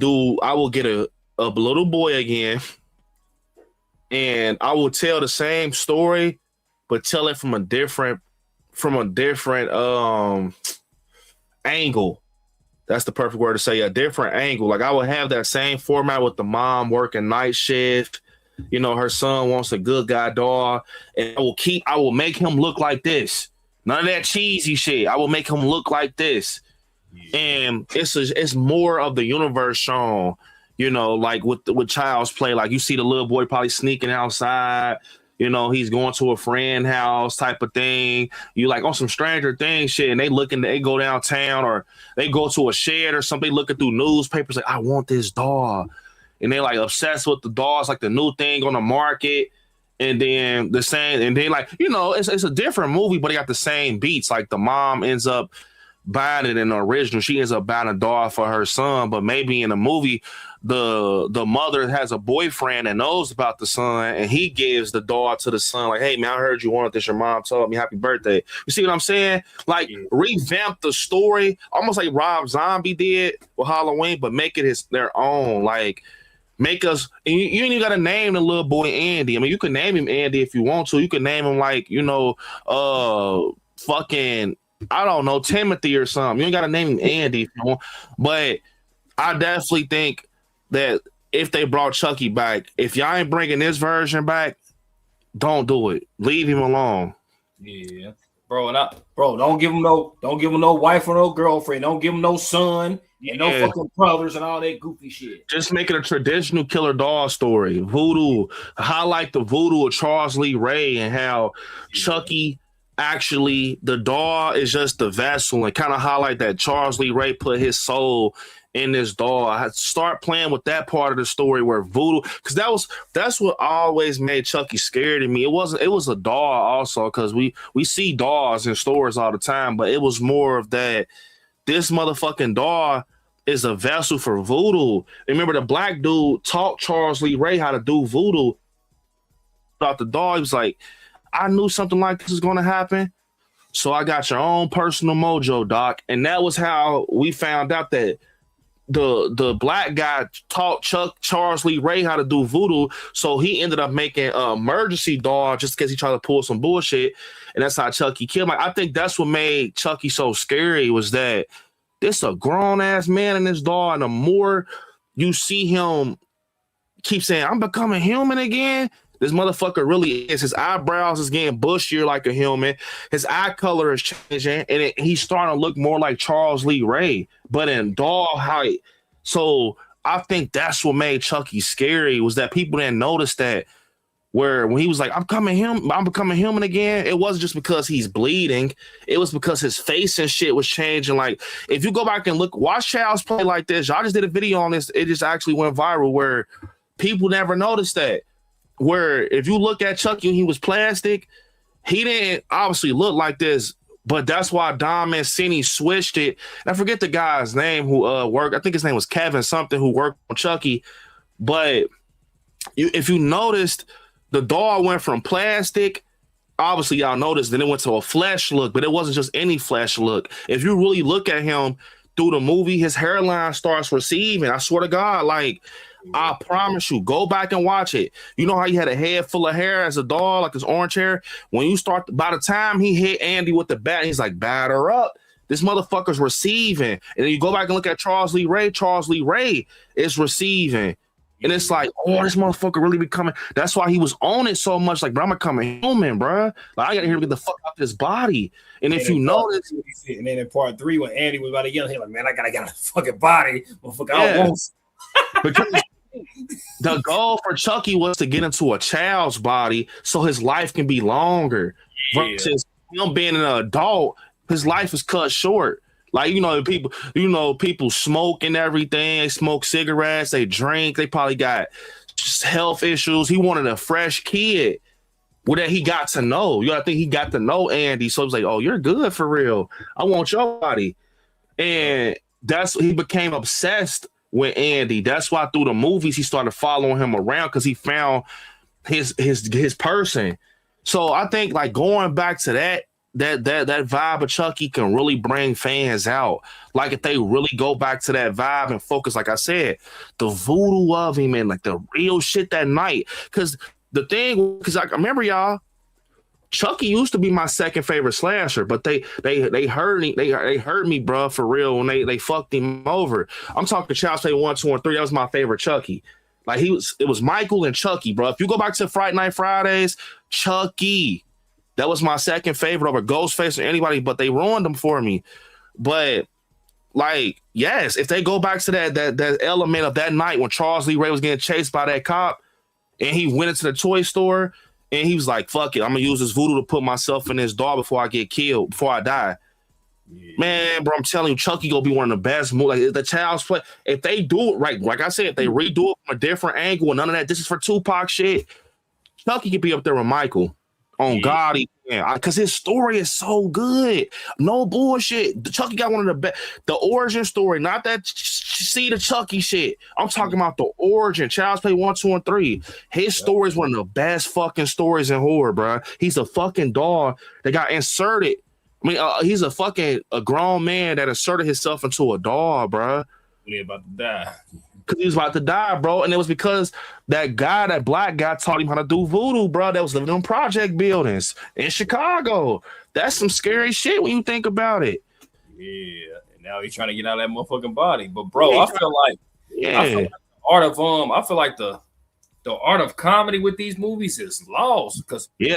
get a little boy again, and I will tell the same story, but tell it from a different angle. That's the perfect word to say, a different angle. Like, I would have that same format with the mom working night shift. Her son wants a good guy dog, and I will make him look like this. None of that cheesy shit. I will make him look like this. And it's more of the universe shown, like with Child's Play. Like, you see the little boy probably sneaking outside. He's going to a friend house type of thing. You like on some Stranger Things shit, and they go downtown or they go to a shed or something, looking through newspapers like, I want this dog. And they're like obsessed with the dogs, like the new thing on the market. And then the same, and then like, it's a different movie, but they got the same beats. Like, the mom ends up buying it in the original. She ends up buying a dog for her son, but maybe in the movie, the mother has a boyfriend that knows about the son, and he gives the dog to the son. Like, hey man, I heard you wanted this. Your mom told me. Happy birthday. You see what I'm saying? Like, revamp the story, almost like Rob Zombie did with Halloween, but make it their own. Like, make us. And you ain't even got to name the little boy Andy. I mean, you can name him Andy if you want to. You can name him like fucking, I don't know, Timothy or something. You ain't got to name him Andy if you want. But I definitely think that if they brought Chucky back, if y'all ain't bringing this version back, don't do it. Leave him alone. Yeah, bro. Don't give him no wife or no girlfriend. Don't give him no son and no fucking brothers and all that goofy shit. Just make it a traditional killer dog story. Voodoo. Highlight the voodoo of Charles Lee Ray and how Chucky actually the doll is just the vessel, and kind of highlight that Charles Lee Ray put his soul in this doll. I had to start playing with that part of the story where voodoo, because that's what always made Chucky scary to me. It was a doll also, because we see dolls in stores all the time, but it was more of that this motherfucking doll is a vessel for voodoo. Remember, the black dude taught Charles Lee Ray how to do voodoo. About the doll, he was like, I knew something like this was going to happen, so I got your own personal mojo, Doc. And that was how we found out that the black guy taught Charles Lee Ray how to do voodoo, so he ended up making an emergency doll just because he tried to pull some bullshit, and that's how Chucky killed him. I think that's what made Chucky so scary, was that this a grown-ass man in this doll, and the more you see him keep saying, I'm becoming human again, this motherfucker really is. His eyebrows is getting bushier like a human. His eye color is changing, and he's starting to look more like Charles Lee Ray, but in doll height. So I think that's what made Chucky scary, was that people didn't notice that, where when he was like, I'm becoming human again, it wasn't just because he's bleeding. It was because his face and shit was changing. Like, if you go back and watch Child's Play like this, y'all just did a video on this. It just actually went viral, where people never noticed that. Where if you look at Chucky when he was plastic, he didn't obviously look like this, but that's why Don Mancini switched it. And I forget the guy's name who worked. I think his name was Kevin something, who worked on Chucky. But if you noticed, the doll went from plastic. Obviously, y'all noticed, then it went to a flesh look, but it wasn't just any flesh look. If you really look at him through the movie, his hairline starts receding. I swear to God, like, I promise you, go back and watch it. You know how he had a head full of hair as a doll, like his orange hair? When you start, by the time he hit Andy with the bat, he's like, batter up. This motherfucker's receiving. And then you go back and look at Charles Lee Ray is receiving. And it's like, oh, this motherfucker really becoming. That's why he was on it so much. Like, bro, I'm becoming human, bro. Like, I gotta hear him get the fuck out this body. And if you notice, and then in part 3, when Andy was about to yell, he's like, man, I gotta get a fucking body. Motherfucker, I won't. Because the goal for Chucky was to get into a child's body so his life can be longer. Versus him being an adult, his life is cut short. Like, people smoke and everything. They smoke cigarettes, they drink, they probably got health issues. He wanted a fresh kid that he got to know. I think he got to know Andy. So it was like, oh, you're good for real. I want your body. And he became obsessed with Andy. That's why through the movies he started following him around, because he found his person. So I think, like, going back to that vibe of Chucky can really bring fans out. Like, if they really go back to that vibe and focus, like I said, the voodoo of him and like the real shit that night. Because the thing, because I remember, y'all, Chucky used to be my second favorite slasher, but they hurt me. They hurt me, bro, for real, when they fucked him over. I'm talking Child's Play 1, 2, and 3. That was my favorite Chucky. Like, it was Michael and Chucky, bro. If you go back to Friday Night Fridays, Chucky, that was my second favorite over Ghostface or anybody, but they ruined them for me. But, like, yes, if they go back to that element of that night when Charles Lee Ray was getting chased by that cop, and he went into the toy store, and he was like, fuck it, I'm going to use this voodoo to put myself in this doll before I get killed, before I die. Yeah. Man, bro, I'm telling you, Chucky going to be one of the best movies. Like, the Child's Play, if they do it right, like I said, if they redo it from a different angle and none of that, this is for Tupac shit, Chucky could be up there with Michael. On God, because his story is so good. No bullshit. Chucky got one of the best. The origin story, not that see the Chucky shit. I'm talking about the origin. Child's Play 1, 2, and 3. His story is one of the best fucking stories in horror, bro. He's a fucking dog that got inserted. I mean, he's a grown man that inserted himself into a dog, bro. He's about to die. Because he was about to die, bro. And it was because that black guy taught him how to do voodoo, bro, that was living in project buildings in Chicago. That's some scary shit when you think about it. Yeah. And now he's trying to get out of that motherfucking body. But, bro, I feel like the art of comedy with these movies is lost. Because they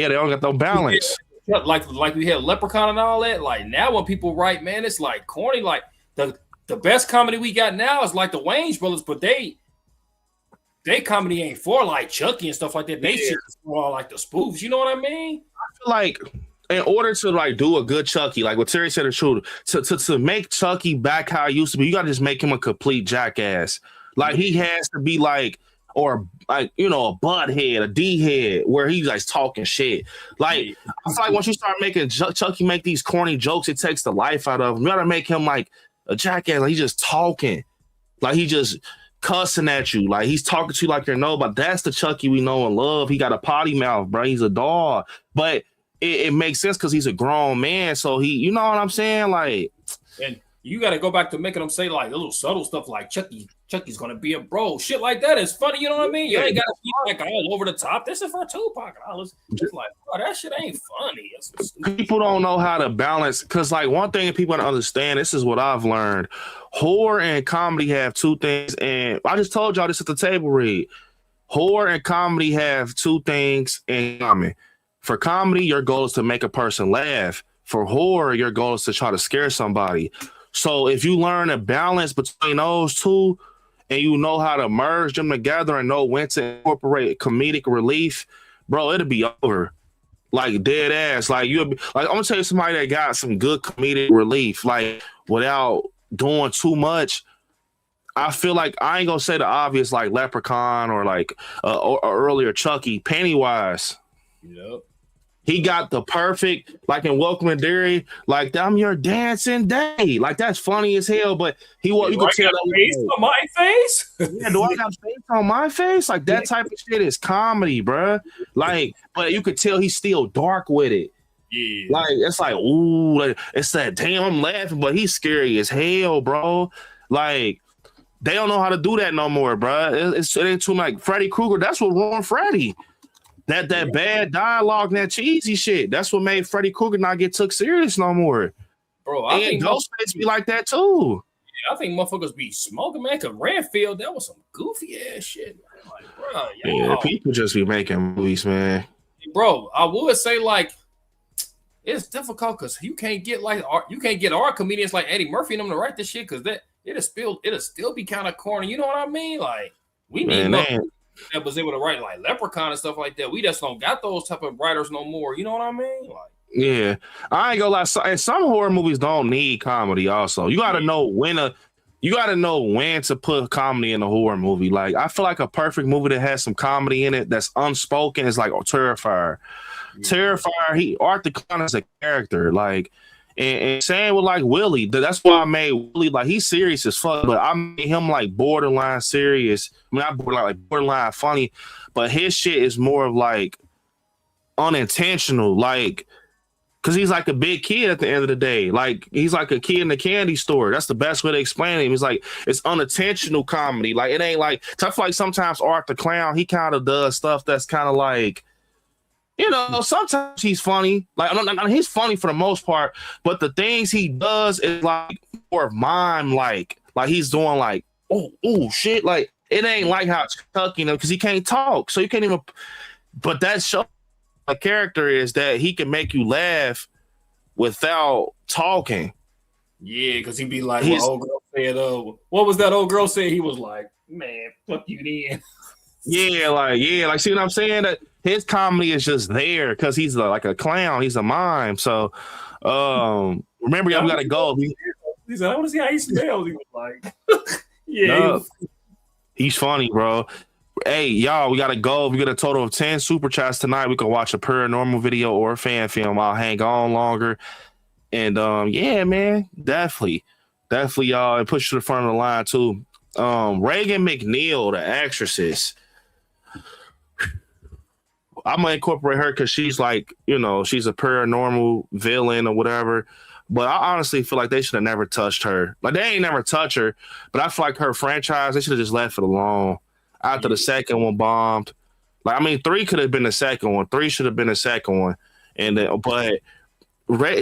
don't got no balance. Like we had Leprechaun and all that. Like, now when people write, man, it's like corny. Like, the best comedy we got now is like the Wayans brothers, but they comedy ain't for like Chucky and stuff like that. They shit is for like the spoofs. You know what I mean? I feel like in order to like do a good Chucky, like what Terry said is true, to make Chucky back how he used to be, you gotta just make him a complete jackass. Like he has to be like, or like, you know, a butt head, a D head, where he's like talking shit. Like I feel like once you start making Chucky make these corny jokes, it takes the life out of him. You gotta make him like a jackass, like he's just talking, like he just cussing at you, like he's talking to you like you're nobody. That's the Chucky we know and love. He got a potty mouth, bro. He's a dog, but it makes sense because he's a grown man. So he, you know what I'm saying? Like, and you got to go back to making them say like a little subtle stuff like Chucky's gonna be a bro. Shit like that is funny. You know what I mean? You ain't got to be like all over the top. This is for Tupac. It's like, bro, that shit ain't funny. People don't know how to balance, because like one thing people don't understand, this is what I've learned. Horror and comedy have two things, and I just told y'all this at the table read. Horror and comedy have two things in common. For comedy, your goal is to make a person laugh. For horror, your goal is to try to scare somebody. So if you learn a balance between those two and you know how to merge them together and know when to incorporate comedic relief, bro, it'll be over. Like dead ass. Like you'll be like, I'm gonna tell you somebody that got some good comedic relief, like without doing too much. I feel like I ain't gonna say the obvious like Leprechaun or like or earlier Chucky, Pennywise. Yep. He got the perfect, like in Welcome to Derry, like I'm your dancing day. Like that's funny as hell, but he was, you could tell that face on my face. Yeah, do I got face on my face? Like that type of shit is comedy, bro. Like, but you could tell he's still dark with it. Yeah. Like it's like, ooh, like, it's that damn I'm laughing, but he's scary as hell, bro. Like they don't know how to do that no more, bro. It ain't too like Freddy Krueger. That's what ruined Freddy. That bad dialogue and that cheesy shit. That's what made Freddy Krueger not get took serious no more. Bro, I think Ghostface be like that too. Yeah, I think motherfuckers be smoking, man. Cause Redfield, that was some goofy ass shit. Man. Like, bro, yeah, people just be making movies, man. Bro, I would say like it's difficult because you can't get our comedians like Eddie Murphy and them to write this shit because it'll still be kind of corny. You know what I mean? Like we need that was able to write like Leprechaun and stuff like that. We just don't got those type of writers no more. You know what I mean? Like, yeah, I ain't gonna lie. And some horror movies don't need comedy. Also, you gotta know when to put comedy in a horror movie. Like, I feel like a perfect movie that has some comedy in it that's unspoken is like Terrifier. Yeah. Terrifier. Arthur Clown is a character. Like, and same with like Willie. That's why I made Willie like he's serious as fuck, but I made him like borderline serious. I mean, not borderline funny, but his shit is more of like unintentional, like because he's like a big kid at the end of the day. Like he's like a kid in the candy store. That's the best way to explain it. It's like it's unintentional comedy. Like it ain't like I feel like sometimes Art the Clown, he kind of does stuff that's kind of like, you know, sometimes he's funny. Like he's funny for the most part, but the things he does is like more of mime, like he's doing like oh shit. Like it ain't like how Chucky, you know, because he can't talk, so you can't even. But that show a character is that he can make you laugh without talking. Yeah, because he'd be like, old girl said, what was that old girl saying? He was like, man, fuck you then. Yeah, like see what I'm saying? That his comedy is just there because he's like a clown, he's a mime. So remember, y'all gotta go. He said, I want to see how he smells. He was like, yeah. No, he's funny, bro. Hey, y'all, we gotta go. We get a total of 10 super chats tonight. We can watch a paranormal video or a fan film. I'll hang on longer. And yeah, man, definitely, y'all, and push to the front of the line too. Reagan McNeil, the actress. I'm gonna incorporate her because she's like, you know, she's a paranormal villain or whatever. But I honestly feel like they should have never touched her. Like they ain't never touch her, but I feel like her franchise, they should have just left it alone. After the second one bombed. Like, I mean, 3 could have been the second one. 3 should have been the second one. And then, but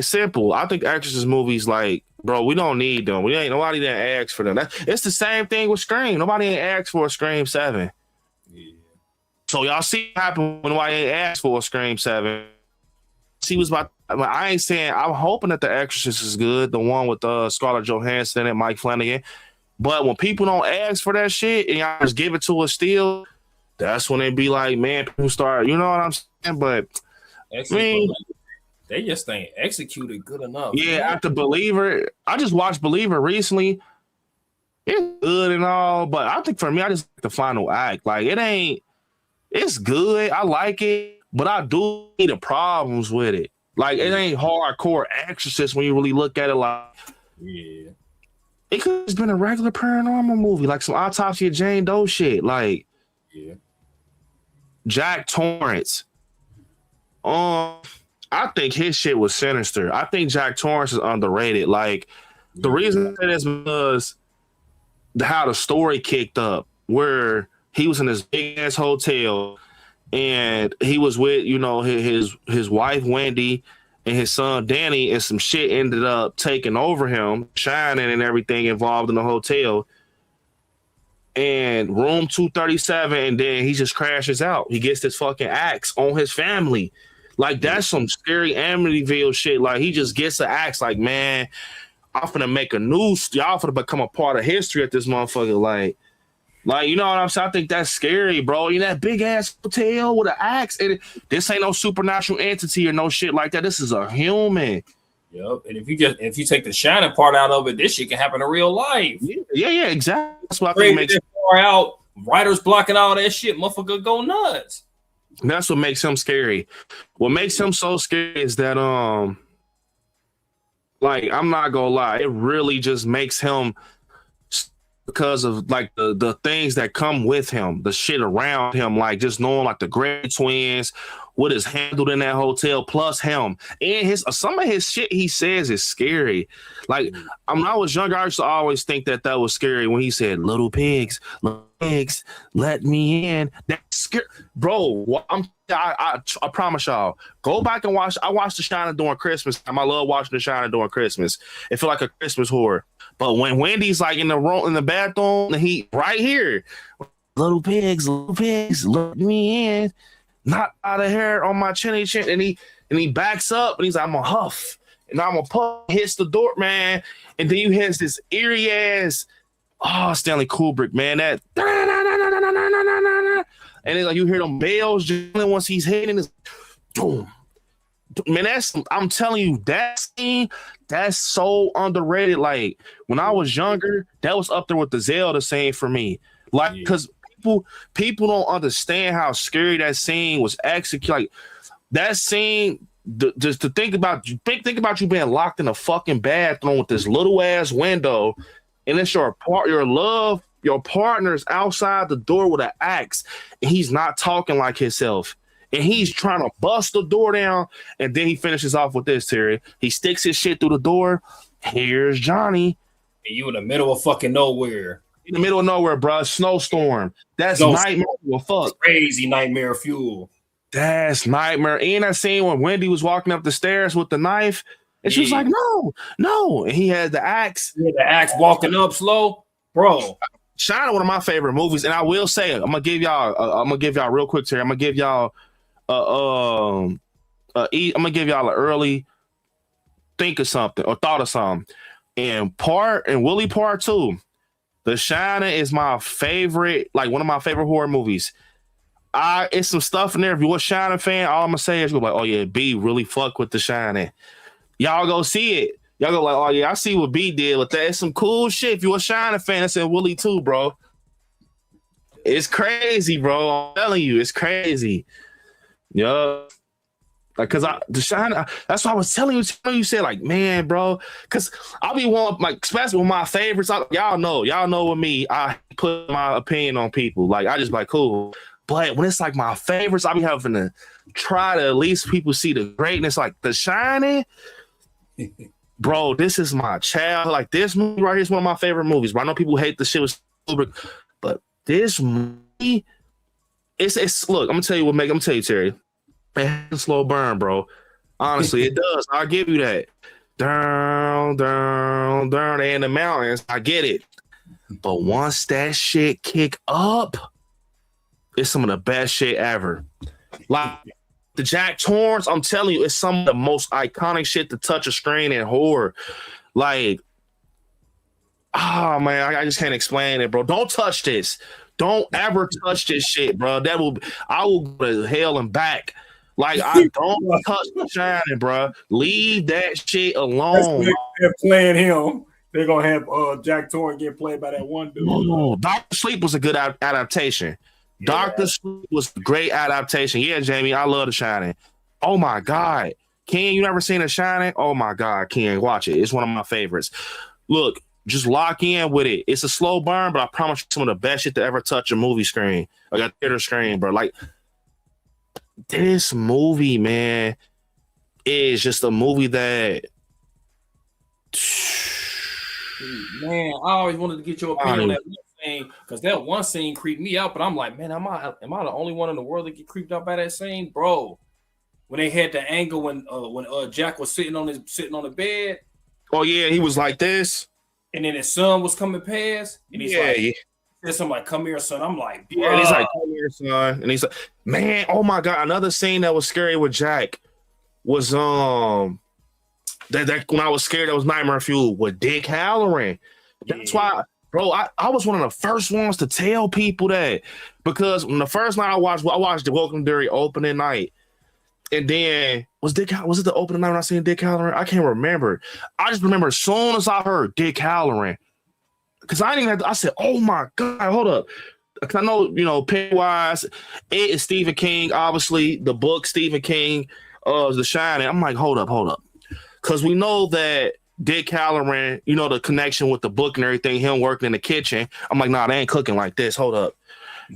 simple. I think actresses movies, like, bro, we don't need them. Nobody didn't ask for them. It's the same thing with Scream. Nobody ain't asked for a Scream 7. Yeah. So y'all see what happened when nobody ain't asked for a Scream 7. She was about. I ain't saying. I'm hoping that the actress is good. The one with Scarlett Johansson and Mike Flanagan. But when people don't ask for that shit and y'all just give it to us still, that's when they be like, man, people start, you know what I'm saying? But I mean, They just ain't executed good enough. Yeah, after Believer, I just watched Believer recently. It's good and all, but I think for me, I just like the final act. Like it's good. I like it, but I do see the problems with it. Like it ain't hardcore Exorcist when you really look at it. Like, yeah, it could have been a regular paranormal movie, like some Autopsy of Jane Doe shit. Like, yeah, Jack Torrance. I think his shit was sinister. I think Jack Torrance is underrated. Like, the reason that is because how the story kicked up, where he was in this big ass hotel and he was with, you know, his wife Wendy and his son Danny, and some shit ended up taking over him, shining and everything involved in the hotel. And room 237, and then he just crashes out. He gets this fucking axe on his family. Like, that's some scary Amityville shit. Like, he just gets the axe, like, man, I'm finna make a news. Y'all finna become a part of history at this motherfucker. Like, you know what I'm saying? I think that's scary, bro. In that big ass hotel with an axe. And this ain't no supernatural entity or no shit like that. This is a human. Yep. And if you take the shining part out of it, this shit can happen in real life. Yeah, exactly. That's what I think makes far out. Writers blocking all that shit. Motherfucker go nuts. That's what makes him scary. What makes him so scary is that like, I'm not gonna lie, it really just makes him, because of like the things that come with him, the shit around him, like just knowing like the Gray twins, what is handled in that hotel, plus him and some of his shit he says is scary. Like, when I was younger, I used to always think that was scary when he said, little pigs, let me in. That's scary, bro. I promise y'all, go back and watch. I watched The Shining during Christmas time. I love watching The Shining during Christmas. It feel like a Christmas horror. But when Wendy's like in the bathroom, and he right here, little pigs, let me in. Not out of hair on my chinny chin, and he backs up and he's like, I'm gonna huff and I'm gonna puff, hits the door, man, and then you hear this eerie ass, Stanley Kubrick, man, that, and then like you hear them bells jingling once he's hitting this, boom, man. I'm telling you, that scene, that's so underrated. Like, when I was younger, that was up there with the Zelda scene for me, like, because people don't understand how scary that scene was executed. Like, that scene, just to think about you being locked in a fucking bathroom with this little ass window, and it's your partner's outside the door with an axe, and he's not talking like himself, and he's trying to bust the door down, and then he finishes off with this, Terry. He sticks his shit through the door. Here's Johnny. And you in the middle of fucking nowhere. In the middle of nowhere, bro. Snowstorm. That's nightmare. Fuck. Crazy nightmare fuel. That's nightmare. And that scene when Wendy was walking up the stairs with the knife, and she was like, no. And he had the axe. Yeah, the axe walking up slow. Bro. Shining, one of my favorite movies. And I will say it. I'm gonna give y'all real quick, Terry. I'm gonna give y'all an early think of something or thought of something. And Willie Part 2. The Shining is my favorite, like one of my favorite horror movies. It's some stuff in there. If you're a Shining fan, all I'm gonna say is, you're like, oh yeah, B really fuck with The Shining. Y'all go see it. Y'all go like, oh yeah, I see what B did with that. It's some cool shit. If you're a Shining fan, it's in Willie too, bro. It's crazy, bro. I'm telling you, it's crazy. Yeah. Like, cause The Shining, that's what I was telling you. You said, like, man, bro, cause I'll be one, like, especially with my favorites. Y'all know with me, I put my opinion on people. Like, I just like, cool. But when it's like my favorites, I'll be having to try to at least people see the greatness. Like The Shining, bro, this is my child. Like, this movie right here is one of my favorite movies. But I know people hate the shit with Kubrick, but this movie, it's look. I'm gonna tell you, Terry. It has a slow burn, bro. Honestly, it does. I'll give you that. Down, they in the mountains. I get it. But once that shit kick up, it's some of the best shit ever. Like the Jack Torrance, I'm telling you, it's some of the most iconic shit to touch a screen in horror. Like, oh man, I just can't explain it, bro. Don't touch this. Don't ever touch this shit, bro. I will go to hell and back. Like, I don't touch The Shining, bro. Leave that shit alone. They're playing him. They're gonna have Jack Torrance get played by that one dude. No, Doctor Sleep was a good adaptation. Yeah. Doctor Sleep was a great adaptation. Yeah, Jamie, I love The Shining. Oh my God. Ken, you never seen The Shining? Oh my God, Ken, watch it. It's one of my favorites. Look, just lock in with it. It's a slow burn, but I promise you some of the best shit to ever touch a movie screen, like a theater screen, bro. Like, this movie, man, is just a movie that... Man, I always wanted to get your opinion on that one scene, because that one scene creeped me out, but I'm like, man, am I the only one in the world that get creeped out by that scene? Bro, when they had the angle when Jack was sitting on the bed. Oh yeah, he was like this. And then his son was coming past, and he's there's somebody, come here, son. I'm like, yeah, and he's like, come here, son. And he's like, man, oh my God, another scene that was scary with Jack was that when I was scared, that was nightmare fuel with Dick Halloran. That's why, bro, I was one of the first ones to tell people that, because when the first night I watched the Welcome to Derry opening night. And then was it the opening night when I seen Dick Halloran? I can't remember. I just remember as soon as I heard Dick Halloran, because I didn't even I said, oh my God, hold up. Because I know, Pennywise, it is Stephen King, obviously, the book Stephen King, The Shining. I'm like, hold up. Because we know that Dick Halloran, the connection with the book and everything, him working in the kitchen. I'm like, nah, they ain't cooking like this. Hold up.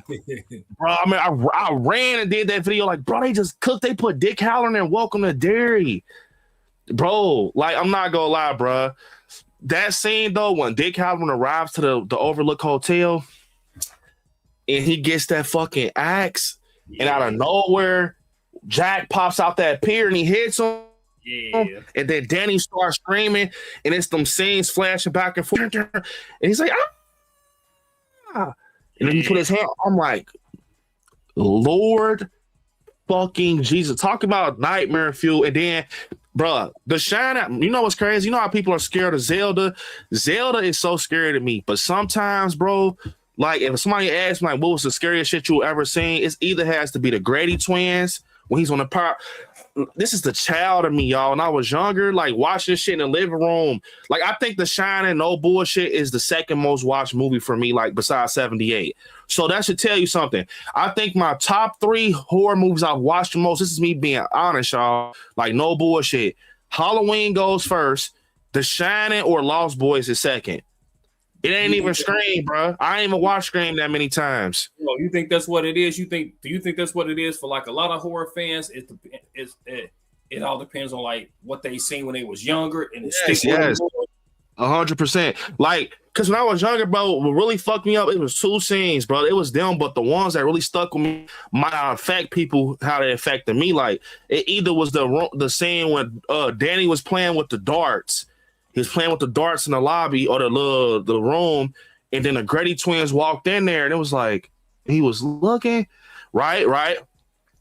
Bro, I mean, I ran and did that video like, bro, they just cooked. They put Dick Halloran in Welcome to Derry. Bro, like, I'm not going to lie, bro. That scene, though, when Dick Halloran arrives to the Overlook Hotel and he gets that fucking axe, and out of nowhere, Jack pops out that pier and he hits him. Yeah. And then Danny starts screaming, and it's them scenes flashing back and forth. And he's like, ah. And then he put his hand, I'm like, Lord fucking Jesus. Talk about nightmare fuel. And then, bro, The Shining, you know what's crazy? You know how people are scared of Zelda? Zelda is so scary to me. But sometimes, bro, like, if somebody asks me, like, what was the scariest shit you ever seen? It either has to be the Grady twins when he's on the power. This is the child of me, y'all. When I was younger, like, watching this shit in the living room. Like, I think The Shining, no bullshit, is the second most watched movie for me, like, besides 78. So that should tell you something. I think my top 3 horror movies I've watched the most, this is me being honest, y'all. Like, no bullshit. Halloween goes first. The Shining or Lost Boys is second. It ain't even Scream, bro. I ain't even watched Scream that many times. No, you think that's what it is? Do you think that's what it is for, like, a lot of horror fans? It all depends on, like, what they seen when they was younger, and yes, 100%. Like, because when I was younger, bro, what really fucked me up, it was 2 scenes, bro. It was them, but the ones that really stuck with me might not affect people how they affected me. Like, it either was the scene when Danny was playing with the darts. He was playing with the darts in the lobby or the room, and then the Grady twins walked in there, and it was like, he was looking, right?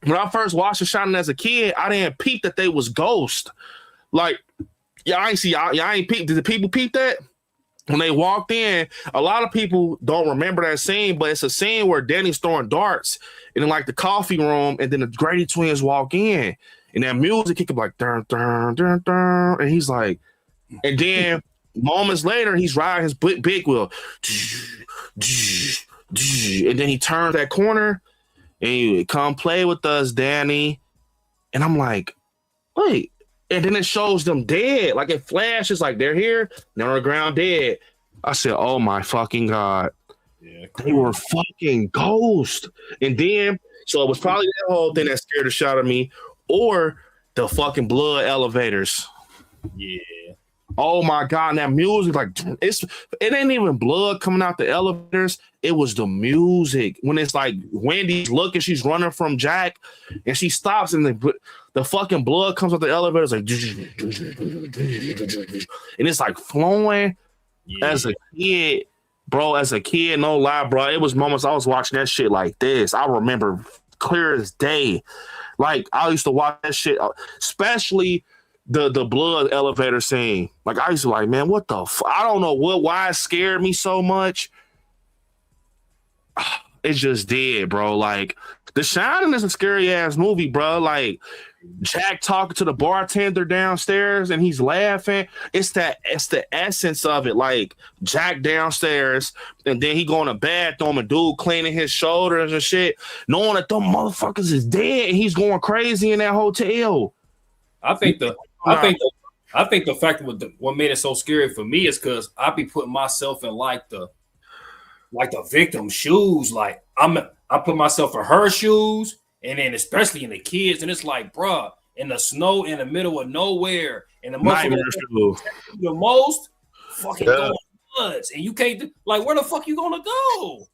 When I first watched The Shining as a kid, I didn't peep that they was ghosts. Like, y'all ain't peep. Did the people peep that? When they walked in, a lot of people don't remember that scene, but it's a scene where Danny's throwing darts in, like, the coffee room, and then the Grady twins walk in, and that music kick up like, dun, dun, dun, dun, and he's like, and then moments later, he's riding his big wheel. And then he turns that corner and he come play with us, Danny. And I'm like, wait. And then it shows them dead. Like, it flashes like they're here, they're on the ground dead. I said, oh my fucking God. Yeah, cool. They were fucking ghosts. And then, so it was probably that whole thing that scared the shit out of me, or the fucking blood elevators. Yeah. Oh my God, and that music, like, it ain't even blood coming out the elevators. It was the music. When it's like Wendy's looking, she's running from Jack, and she stops, and the fucking blood comes out the elevators, like, and it's like flowing. Yeah. As a kid, no lie, bro, it was moments I was watching that shit like this. I remember clear as day. Like, I used to watch that shit, especially the blood elevator scene. Like, I used to like, man, what the I don't know why it scared me so much. it just did, bro. Like, The Shining is a scary ass movie, bro. Like, Jack talking to the bartender downstairs and he's laughing. It's the essence of it. Like, Jack downstairs and then he going to bathroom and dude cleaning his shoulders and shit, knowing that them motherfuckers is dead and he's going crazy in that hotel. I think the fact that what made it so scary for me is because I be putting myself in like the victim's shoes. Like I put myself in her shoes, and then especially in the kids, and it's like, bruh, in the snow, in the middle of nowhere, and the the most fucking going nuts, and you can't like, where the fuck you gonna go?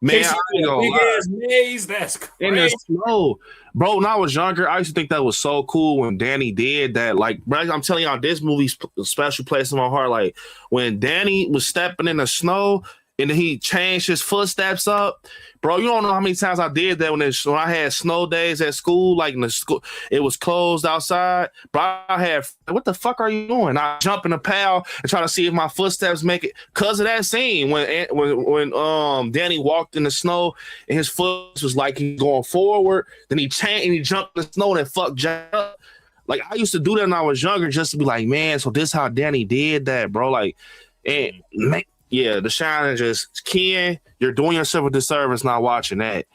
Man, big ass maze, that's crazy. In the snow, bro. When I was younger, I used to think that was so cool when Danny did that. Like, bro, I'm telling y'all, this movie's a special place in my heart. Like, when Danny was stepping in the snow and then he changed his footsteps up, bro. You don't know how many times I did that when I had snow days at school. Like, in the school, it was closed outside. But I had, what the fuck are you doing? I jump in a pal and try to see if my footsteps make it. Cause of that scene when Danny walked in the snow and his foot was like he going forward. Then he changed and he jumped in the snow and it fucked Jack up. Like, I used to do that when I was younger, just to be like, man, so this how Danny did that, bro. Like, and man, yeah, The Shining just, Ken, you're doing yourself a disservice not watching that.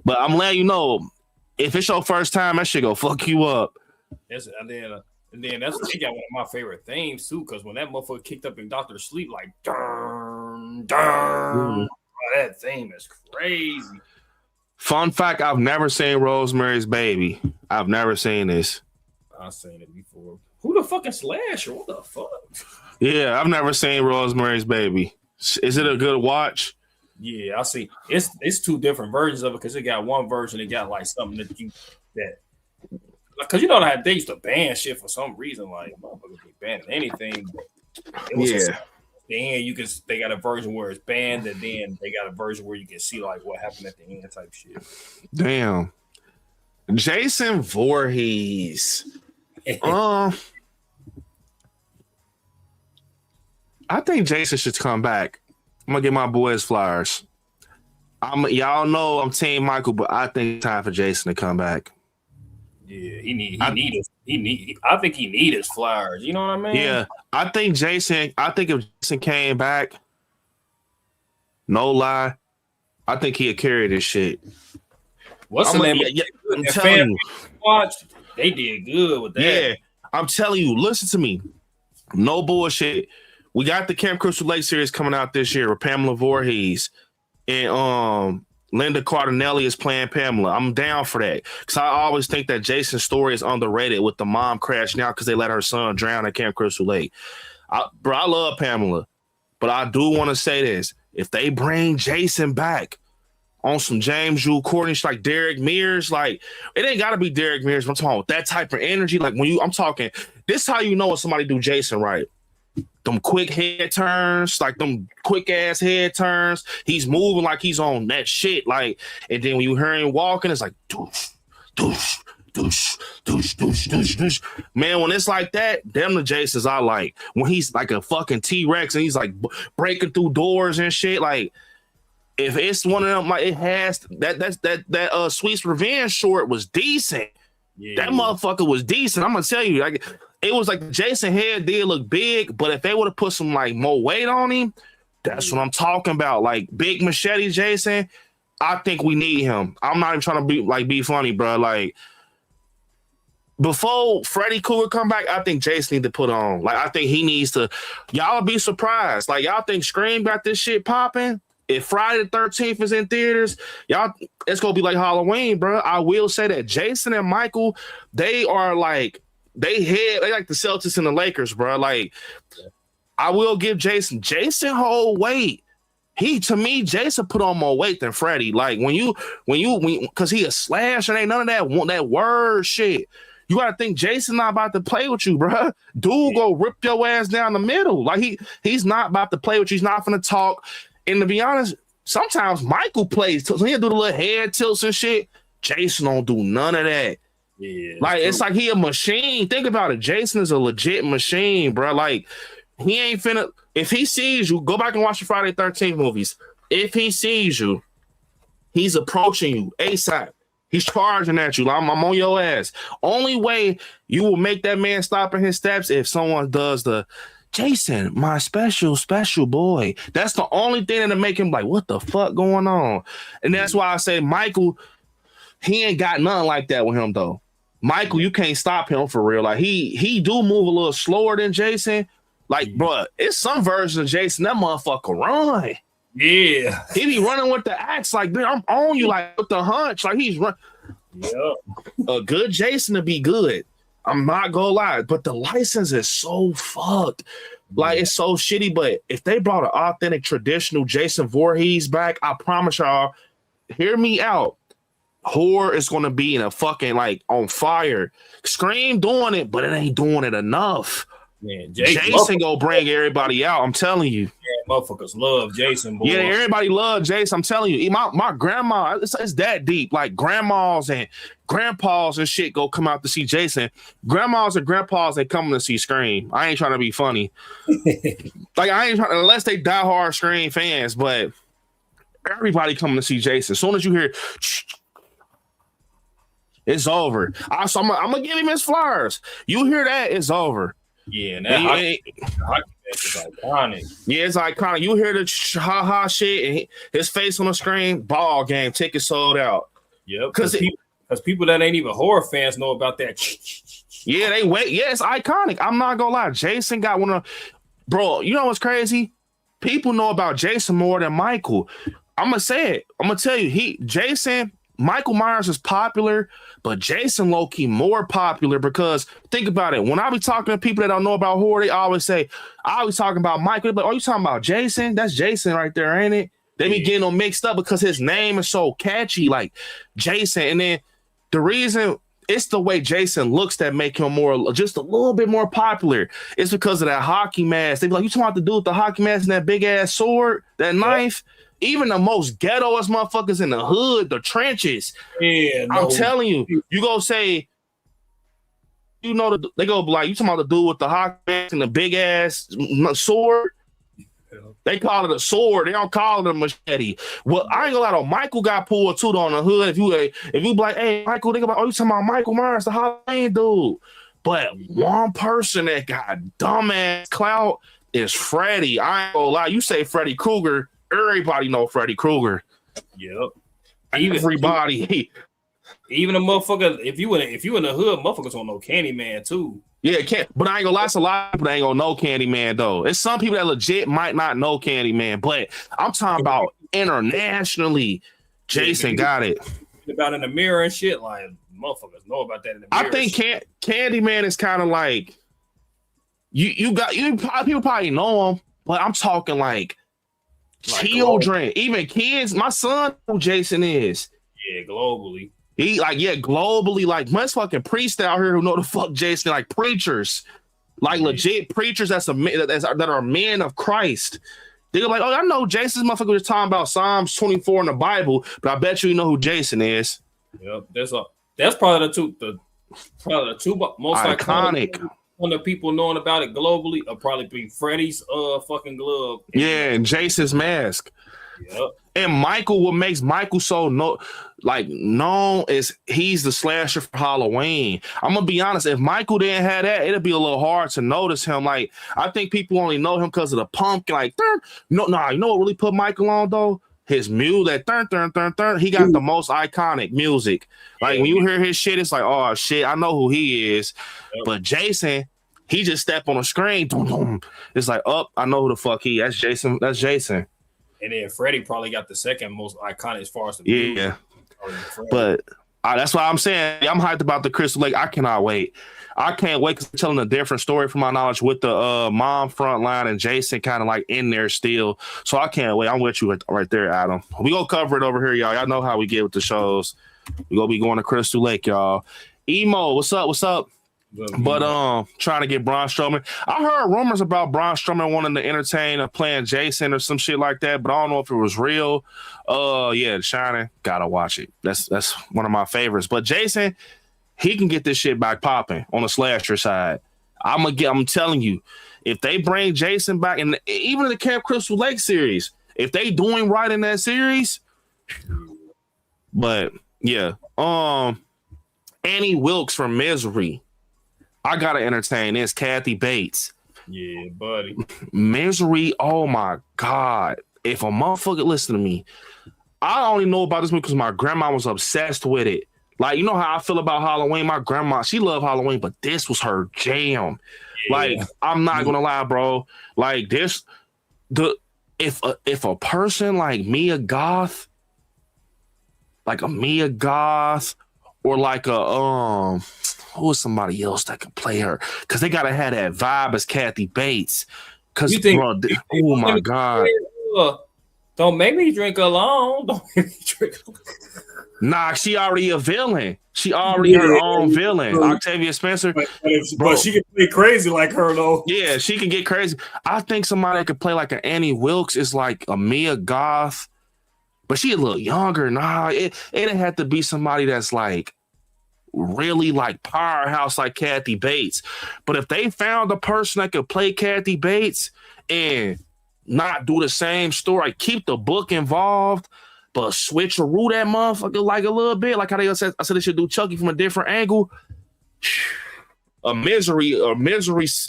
But I'm letting you know, if it's your first time, that shit go fuck you up. Yes, and then that's she got one of my favorite themes too, because when that motherfucker kicked up in Doctor Sleep, like dun, dun, that theme is crazy. Fun fact, I've never seen Rosemary's Baby. I've never seen this. I've seen it before. Who the fucking slasher? What the fuck? Yeah, I've never seen Rosemary's Baby. Is it a good watch? Yeah, I see. It's two different versions of it because it got one version that got like something that because you know how they used to ban shit for some reason, like motherfuckers be banning anything. It was then they got a version where it's banned, and then they got a version where you can see like what happened at the end type shit. Damn. Jason Voorhees. I think Jason should come back. I'm gonna get my boys flowers. Y'all know I'm Team Michael, but I think it's time for Jason to come back. Yeah, I think he need his flowers. You know what I mean? Yeah, I think if Jason came back, no lie, I think he'd carry this shit. What's the name? I'm telling you, watched, they did good with that. Yeah, I'm telling you. Listen to me. No bullshit. We got the Camp Crystal Lake series coming out this year with Pamela Voorhees, and Linda Cardinelli is playing Pamela. I'm down for that because I always think that Jason's story is underrated with the mom crashing out because they let her son drown at Camp Crystal Lake. I love Pamela, but I do want to say this: if they bring Jason back on some James Jules Courtney, like Derek Mears, like it ain't got to be Derek Mears. I'm talking with that type of energy. Like I'm talking, this is how you know when somebody do Jason right. Them quick head turns, like them quick ass head turns. He's moving like he's on that shit. Like, and then when you hear him walking, it's like doosh, doosh, doosh, doosh, doosh, doosh, doosh. Man, when it's like that, them the Jasons I like. When he's like a fucking T-Rex and he's like breaking through doors and shit. Like, if it's one of them, like it has that Sweet's Revenge short was decent. Yeah. That motherfucker was decent. I'm gonna tell you, like. It was like Jason head did look big, but if they would have put some like more weight on him, that's what I'm talking about. Like big machete Jason, I think we need him. I'm not even trying to be funny, bro. Like before Freddy Krueger come back, I think Jason need to put on. Like I think he needs to. Y'all be surprised. Like y'all think Scream got this shit popping? If Friday the 13th is in theaters, y'all, it's gonna be like Halloween, bro. I will say that Jason and Michael, they are like. They like the Celtics and the Lakers, bro. Like, I will give Jason hold weight. To me, Jason put on more weight than Freddy. Like when because he a slash and ain't none of that word shit. You gotta think Jason not about to play with you, bro. Dude, go rip your ass down the middle. Like he's not about to play with you. He's not gonna talk. And to be honest, sometimes Michael plays. So he'll do the little head tilts and shit. Jason don't do none of that. Yeah, like it's like he a machine. Think about it. Jason is a legit machine, bro. Like he ain't finna. If he sees you, go back and watch the Friday 13th movies. If he sees you, He's approaching you ASAP. He's charging at you. I'm on your ass. Only way you will make that man stop in his steps if someone does the Jason, my special boy. That's the only thing that'll make him like, what the fuck going on? And that's why I say Michael, he ain't got nothing like that with him though. Michael, you can't stop him for real. Like he do move a little slower than Jason. Like, bro, it's some version of Jason that motherfucker run. Yeah, he be running with the axe like, man, I'm on you, like with the hunch, like he's run. Yeah, A good Jason to be good. I'm not gonna lie, but the license is so fucked. Like it's so shitty. But if they brought an authentic, traditional Jason Voorhees back, I promise y'all, hear me out. Horror is gonna be in a fucking like on fire. Scream doing it, but it ain't doing it enough. Man, Jason gonna bring everybody out. I'm telling you. Yeah, motherfuckers love Jason. Boy. Yeah, everybody love Jason. I'm telling you. My grandma, it's that deep. Like grandmas and grandpas and shit go come out to see Jason. Grandmas and grandpas, they coming to see Scream. I ain't trying to be funny. Like I ain't trying, unless they diehard Scream fans, but everybody coming to see Jason. As soon as you hear, it's over. I'm gonna give him his flowers. You hear that? It's over. Yeah, and that hockey match is iconic. Yeah, it's iconic. You hear the ha shit and his face on the screen. Ball game, ticket sold out. Yep, because people that ain't even horror fans know about that. Yeah, they wait. Yeah, it's iconic. I'm not gonna lie. Jason got one of, bro. You know what's crazy? People know about Jason more than Michael. I'm gonna say it. I'm gonna tell you. Michael Myers is popular, but Jason low-key more popular because think about it. When I be talking to people that don't know about horror, they always say, I always talking about Michael, but are you talking about Jason? That's Jason right there, ain't it? They be getting them mixed up because his name is so catchy, like Jason. And then the reason it's the way Jason looks that make him more, just a little bit more popular. It's because of that hockey mask. They be like, you talking about the dude with the hockey mask and that big ass sword, that knife? Even the most ghettoest motherfuckers in the hood, the trenches. Yeah, no. I'm telling you, you go say, you know, they go like, you talking about the dude with the hockey mask and the big ass sword? Yeah. They call it a sword. They don't call it a machete. Well, I ain't gonna lie though, Michael got pulled too on the hood. If you be like, hey, Michael, think about, oh, you talking about Michael Myers, the Halloween dude. But one person that got dumbass clout is Freddy. I ain't gonna lie, you say Freddy Krueger, everybody know Freddy Krueger. Yep. Everybody. Even a motherfucker, if you in the hood, motherfuckers don't know Candyman too. Yeah, but I ain't gonna lie, it's a lot of people that ain't gonna know Candyman though. It's some people that legit might not know Candyman, but I'm talking about internationally. Jason got it. About in the mirror and shit, like motherfuckers know about that in the mirror. I think Candyman is kind of like people probably know him, but I'm talking like children, even kids. My son who Jason is. Yeah, globally. He globally, like much fucking priests out here who know the fuck Jason, like preachers, like legit preachers that are men of Christ. They're like, oh, I know Jason's motherfucker was talking about Psalms 24 in the Bible, but I bet you know who Jason is. Yep, that's probably the two most iconic. One of the people knowing about it globally will probably be Freddy's fucking glove. Yeah, and Jason's mask. Yep. And Michael, what makes Michael so known is he's the slasher for Halloween. I'm gonna be honest, if Michael didn't have that, it'd be a little hard to notice him. Like, I think people only know him because of the pumpkin. Like, you know what really put Michael on though? His music, that he got the most iconic music. Like when you hear his shit, it's like, oh shit, I know who he is. Yep. But Jason, he just step on the screen. It's like, oh, I know who the fuck he is. That's Jason. That's Jason. And then Freddy probably got the second most iconic as far as the music. But that's why I'm saying I'm hyped about the Crystal Lake. I cannot wait. I can't wait because I'm telling a different story from my knowledge with the mom front line and Jason kind of like in there still. So I can't wait. I'm with you right there, Adam. We gonna cover it over here, y'all. Y'all know how we get with the shows. We gonna be going to Crystal Lake, y'all. Emo, what's up? What's up? But trying to get Braun Strowman. I heard rumors about Braun Strowman wanting to entertain or playing Jason or some shit like that, but I don't know if it was real. Yeah, The Shining, gotta watch it. That's one of my favorites. But Jason, he can get this shit back popping on the slasher side. I'm telling you, if they bring Jason back, and even in the Camp Crystal Lake series, if they doing right in that series, But yeah, Annie Wilkes from Misery. I gotta entertain this. Kathy Bates. Yeah, buddy. Misery. Oh my God. If a motherfucker listen to me, I only know about this movie because my grandma was obsessed with it. Like, you know how I feel about Halloween? My grandma, she loved Halloween, but this was her jam. Yeah. Like, I'm not gonna lie, bro. Like this, if a person like Mia Goth, like a Mia Goth, or like a who is somebody else that could play her? Because they gotta have that vibe as Kathy Bates. Because bro, oh my God. Don't make me drink alone. Don't make me drink alone. Nah, she already a villain. She already her own villain. Octavia Spencer. But she can play crazy like her, though. Yeah, she can get crazy. I think somebody that could play like an Annie Wilkes is like a Mia Goth, but she a little younger. Nah, it didn't have to be somebody that's like really like powerhouse like Kathy Bates. But if they found a person that could play Kathy Bates and not do the same story, keep the book involved, but switcheroo that motherfucker like a little bit, like how I said they should do Chucky from a different angle. A misery,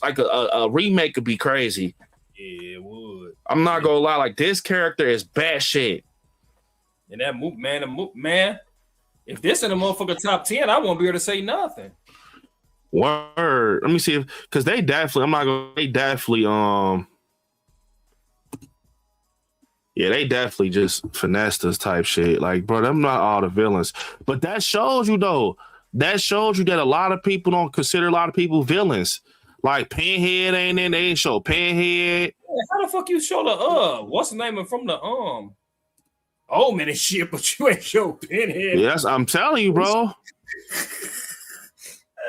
like a remake could be crazy. Yeah, it would. I'm not gonna lie, like this character is batshit. And that man, if this in the motherfucker top 10, I won't be able to say nothing. Word. Let me see if because they definitely yeah, they definitely just finessed us type shit. Like, bro, them not all the villains. But that shows you, though. That shows you that a lot of people don't consider a lot of people villains. Like, Pinhead ain't in. They ain't show Pinhead. How the fuck you show the, what's the name from the, Omen and shit, but you ain't show Pinhead. Yes, I'm telling you, bro.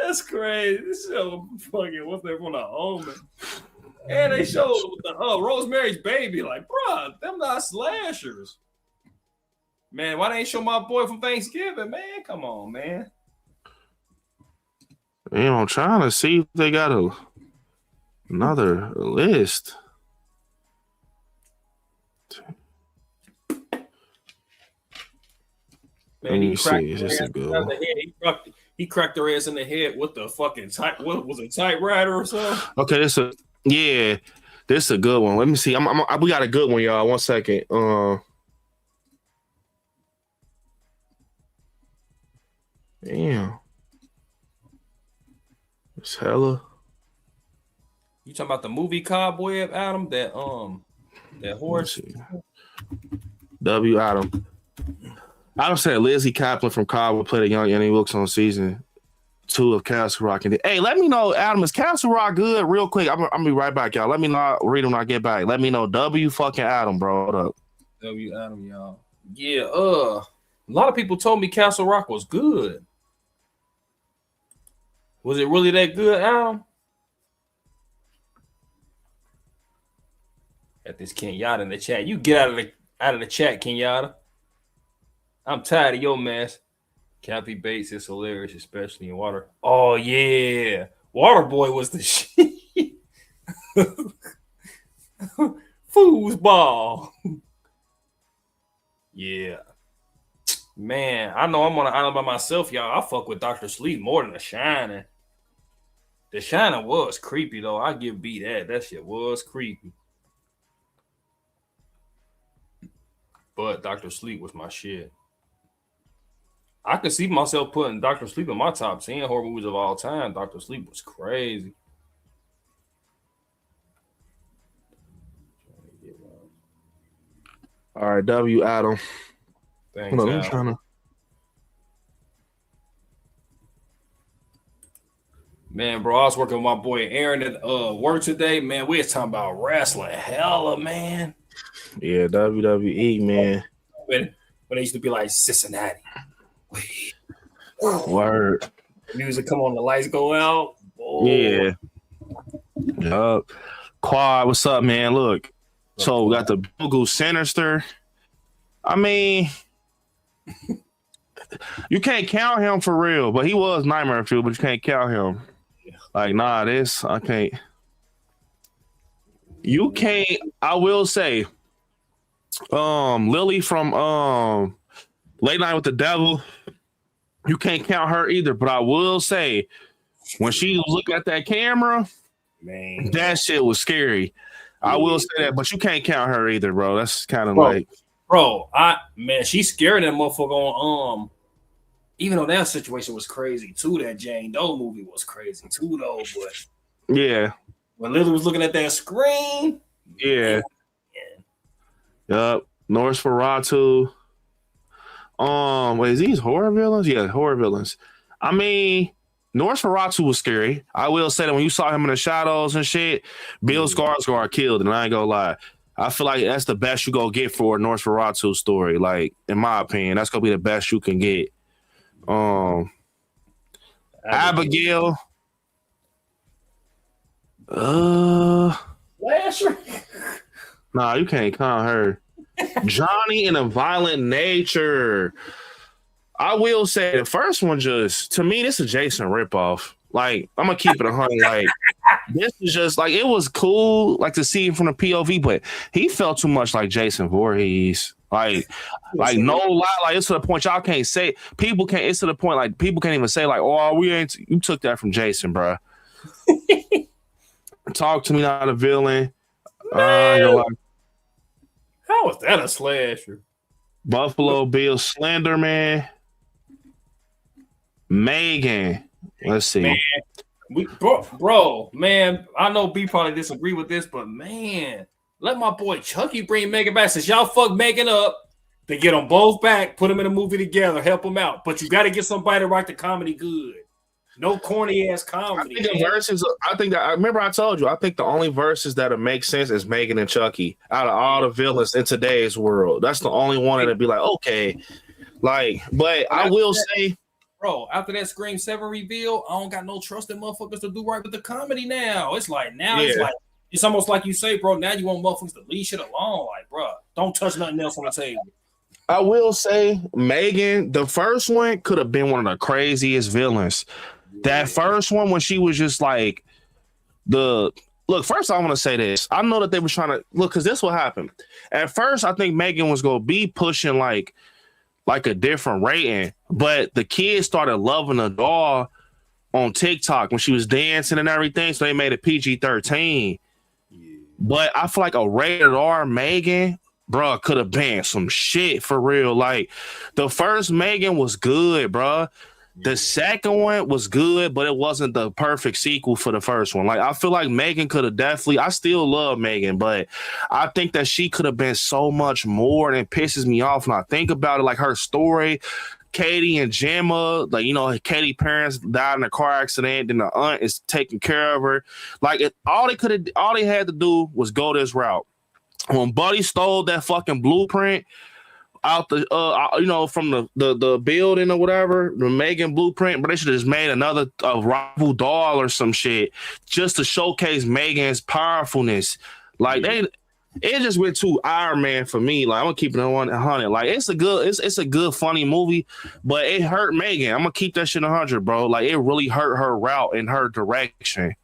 That's crazy. This show fucking, what's that from the Omen? And they showed the Rosemary's Baby. Like, bro, them not slashers. Man, why they ain't show my boy from Thanksgiving, man? Come on, man. You know, I'm trying to see if they got another list. Man, he cracked their ass in the head with the fucking what was it, typewriter or something? Okay, this is a good one. Let me see. We got a good one, y'all. 1 second. Damn. It's hella. You talking about the movie Cobweb, Adam? That horse. W. Adam. Adam said Lizzie Kaplan from Cobb will play the young Annie Wilkes on season 2 of Castle Rock. And hey, let me know, Adam, is Castle Rock good? Real quick, I'm gonna be right back, y'all. Let me know. Read them when I get back. Let me know. W. fucking Adam, bro. Hold up. W. Adam, y'all. Yeah. A lot of people told me Castle Rock was good. Was it really that good, Adam? Got this Kenyatta in the chat. You get out of the chat, Kenyatta. I'm tired of your mess. Kathy Bates is hilarious, especially in water. Oh yeah, Waterboy was the shit. Foosball. Yeah, man. I know I'm on an island by myself, y'all. I fuck with Dr. Sleep more than The Shining. The Shining was creepy though. I give B that. That shit was creepy. But Dr. Sleep was my shit. I could see myself putting Dr. Sleep in my top 10 horror movies of all time. Dr. Sleep was crazy. All right, W. Adam. Thanks, Hold on, I'm trying to. Man, bro, I was working with my boy Aaron at work today. Man, we was talking about wrestling. Hella, man. Yeah, WWE, man. When they used to be like Cincinnati. Word. Music come on, the lights go out. Oh. Yeah. Yup. Quad, what's up, man? Look. So we got the Google Sinister. I mean, you can't count him for real, but he was Nightmare Fuel, but you can't count him. Like, nah, I can't. You can't, I will say, Lily from Late Night with the Devil, you can't count her either. But I will say, when she was looking at that camera, Man, that shit was scary. I will say that, but you can't count her either, bro. That's kind of Bro. like, bro, she's scared that motherfucker on even though that situation was crazy too, that Jane Doe movie was crazy too, though. But yeah, when Lily was looking at that screen, yeah, yup. Nosferatu. Wait, is these horror villains? Yeah, horror villains. I mean, Nosferatu was scary. I will say that when you saw him in the shadows and shit, Bill Skarsgård killed, and I ain't gonna lie. I feel like that's the best you gonna get for a Nosferatu story. Like, in my opinion, that's gonna be the best you can get. Abigail. Lasher. Nah, you can't count her. Johnny in a Violent Nature. I will say the first one just, to me, this is a Jason ripoff. Like, I'm gonna keep it 100. Like, this is just like, it was cool, like, to see him from the POV, but he felt too much like Jason Voorhees. Like no lie, like it's to the point y'all can't say. People can't. It's to the point like people can't even say like, oh, we ain't. You took that from Jason, bro. Talk to me, not a villain. How was that a slasher? Buffalo Bill, Slender Man, Megan. Let's see. Man, bro, man, I know B probably disagree with this, but man, let my boy Chucky bring Megan back. Since y'all fuck Megan up, to get them both back, put them in a movie together, help them out. But you got to get somebody to write the comedy good. No corny ass comedy. I think the verses. I think that I remember I told you. I think the only verses that'll make sense is Megan and Chucky out of all the villains in today's world. That's the only one that'd be like okay, like. But I will say, bro, after that Scream 7 reveal, I don't got no trust in motherfuckers to do right with the comedy now. It's like it's almost like you say, bro. Now you want motherfuckers to leave shit alone, like, bro. Don't touch nothing else on the table. I will say, Megan, the first one could have been one of the craziest villains. That first one, when she was just like first I want to say this. I know that they were trying to look because this what happened. At first, I think Megan was gonna be pushing like a different rating, but the kids started loving the doll on TikTok when she was dancing and everything, so they made it PG-13. But I feel like a rated R Megan, bro, could have been some shit for real. Like the first Megan was good, bro. The second one was good, but it wasn't the perfect sequel for the first one. Like, I feel like Megan could have definitely, I still love Megan, but I think that she could have been so much more, and it pisses me off when I think about it. Like, her story, Katie and Gemma, like, you know, Katie's parents died in a car accident, then the aunt is taking care of her. Like, all they had to do was go this route. When Buddy stole that fucking blueprint out the from the building or whatever, the Megan blueprint, but they should have just made another rival doll or some shit just to showcase Megan's powerfulness. Like it just went too Iron Man for me. Like I'm gonna keep it 100. Like it's a good funny movie, but it hurt Megan. I'm gonna keep that shit 100, bro. Like it really hurt her route and her direction.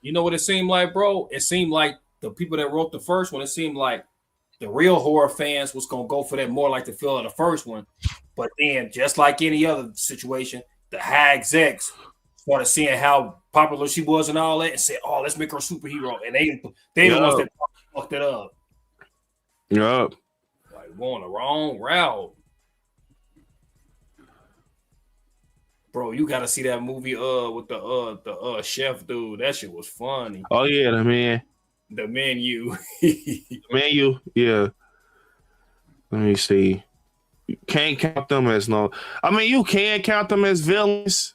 You know what it seemed like, bro? It seemed like the people that wrote the first one, it seemed like the real horror fans was going to go for that more like the feel of the first one. But then, just like any other situation, the high execs started seeing how popular she was and all that and said, oh, let's make her a superhero. And they the ones that fucked it up. Yup. Like, going the wrong route. Bro, you got to see that movie with the chef dude. That shit was funny. Oh, yeah, the man. The menu. Menu, yeah. Let me see. You can't count them as no. I mean, you can count them as villains,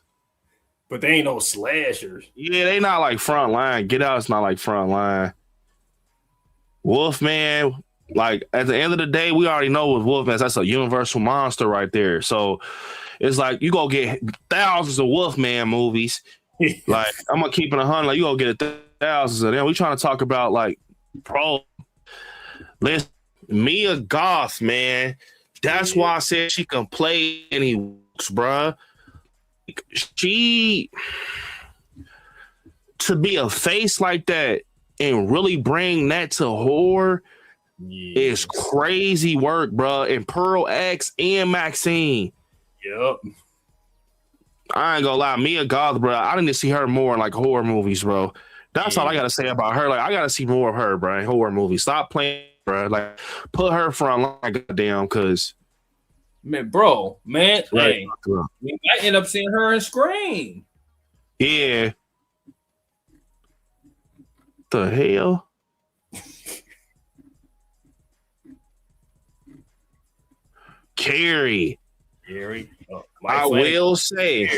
but they ain't no slashers. Yeah, they not like front line. Get Out's not like front line. Wolfman, like at the end of the day, we already know with Wolfman, that's a universal monster right there. So it's like you go get thousands of Wolfman movies. Like I'm gonna keep it 100. Like you gonna get thousands of them. We trying to talk about like listen, Mia Goth, man. That's why I said she can play any books, bruh. She to be a face like that and really bring that to horror, is crazy work, bro. And Pearl X and Maxine. Yep. I ain't gonna lie, Mia Goth, bro. I need to see her more in like horror movies, bro. That's all I gotta say about her. Like, I gotta see more of her, bro, in horror movies. Stop playing, bro. Like, put her front line, goddamn, because man, bro, man, right. hey, we might end up seeing her in Scream. Yeah. The hell? Carrie. I will say,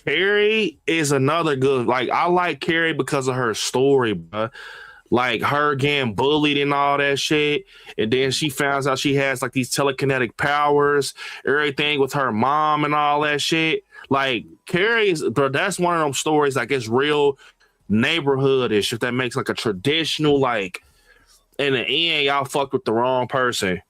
Carrie is another good. Like, I like Carrie because of her story, bro. Like her getting bullied and all that shit, and then she finds out she has like these telekinetic powers, everything with her mom and all that shit. Like Carrie's, bro, that's one of them stories. Like it's real neighborhoodish. If that makes like a traditional, like in the end, y'all fucked with the wrong person.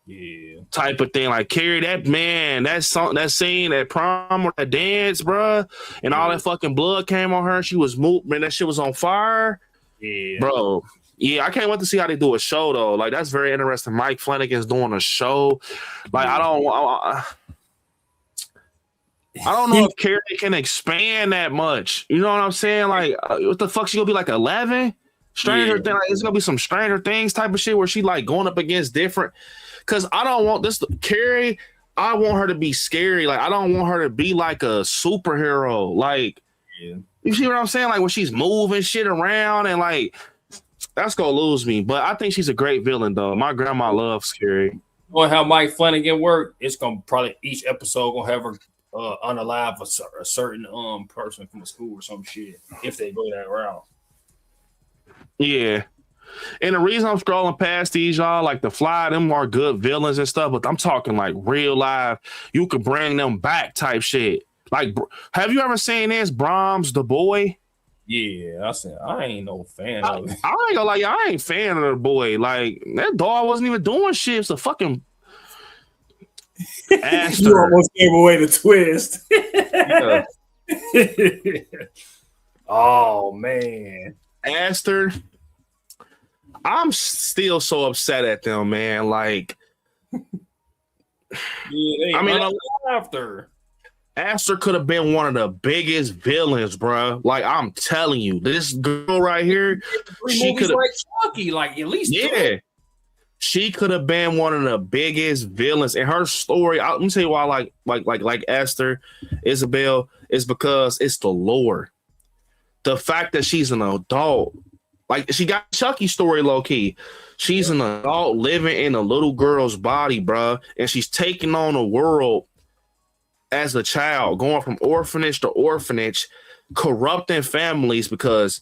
Yeah, type of thing. Like Carrie, that man, that song, that scene, that prom or that dance, bruh, and all that fucking blood came on her. She was moved, man. That shit was on fire. Yeah, bro. Yeah, I can't wait to see how they do a show though. Like that's very interesting. Mike Flanagan's doing a show. Like I don't know if Carrie can expand that much. You know what I'm saying? Like what the fuck? She gonna be like 11? Stranger thing. Like, it's gonna be some Stranger Things type of shit where she like going up against different. Cause I don't want this Carrie. I want her to be scary. Like I don't want her to be like a superhero. Like you see what I'm saying? Like when she's moving shit around and like that's gonna lose me. But I think she's a great villain though. My grandma loves Carrie. Knowing how Mike Flanagan worked, it's gonna probably each episode gonna have her unalive a certain person from a school or some shit if they go that route. Yeah. And the reason I'm scrolling past these, y'all, like the Fly, them are good villains and stuff, but I'm talking like real life. You could bring them back type shit. Like, have you ever seen this Brahms the Boy? Yeah, I said I ain't no fan of it. I ain't gonna lie, I ain't fan of the boy. Like that dog wasn't even doing shit. It's a fucking Aster. You almost gave away the twist. Yeah. Oh man, Aster. I'm still so upset at them, man. Like, yeah, I mean, after Aster could have been one of the biggest villains, bro. Like, I'm telling you, this girl right here, she could have like Chucky, like at least she could have been one of the biggest villains. And her story, let me tell you why I like Aster, Isabel, is because it's the lore. The fact that she's an adult. Like she got Chucky's story low key. She's an adult living in a little girl's body, bro, and she's taking on a world as a child, going from orphanage to orphanage, corrupting families because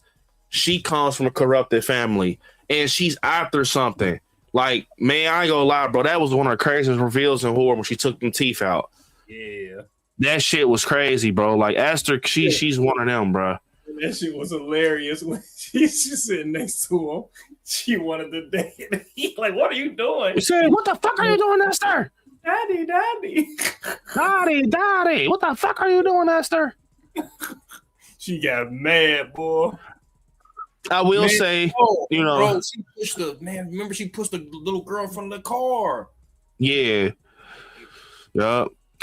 she comes from a corrupted family and she's after something. Like, man, I ain't gonna lie, bro. That was one of the craziest reveals in horror when she took them teeth out. Yeah, that shit was crazy, bro. Like Aster, she's one of them, bro. That shit was hilarious when she's sitting next to him. She wanted to date. He's like, "What are you doing?" He said, "What the fuck are you doing, Esther?" Daddy. Daddy. What the fuck are you doing, Esther? She got mad, boy. I will say, you know, bro, she pushed the man. Remember, she pushed the little girl from the car. Yeah.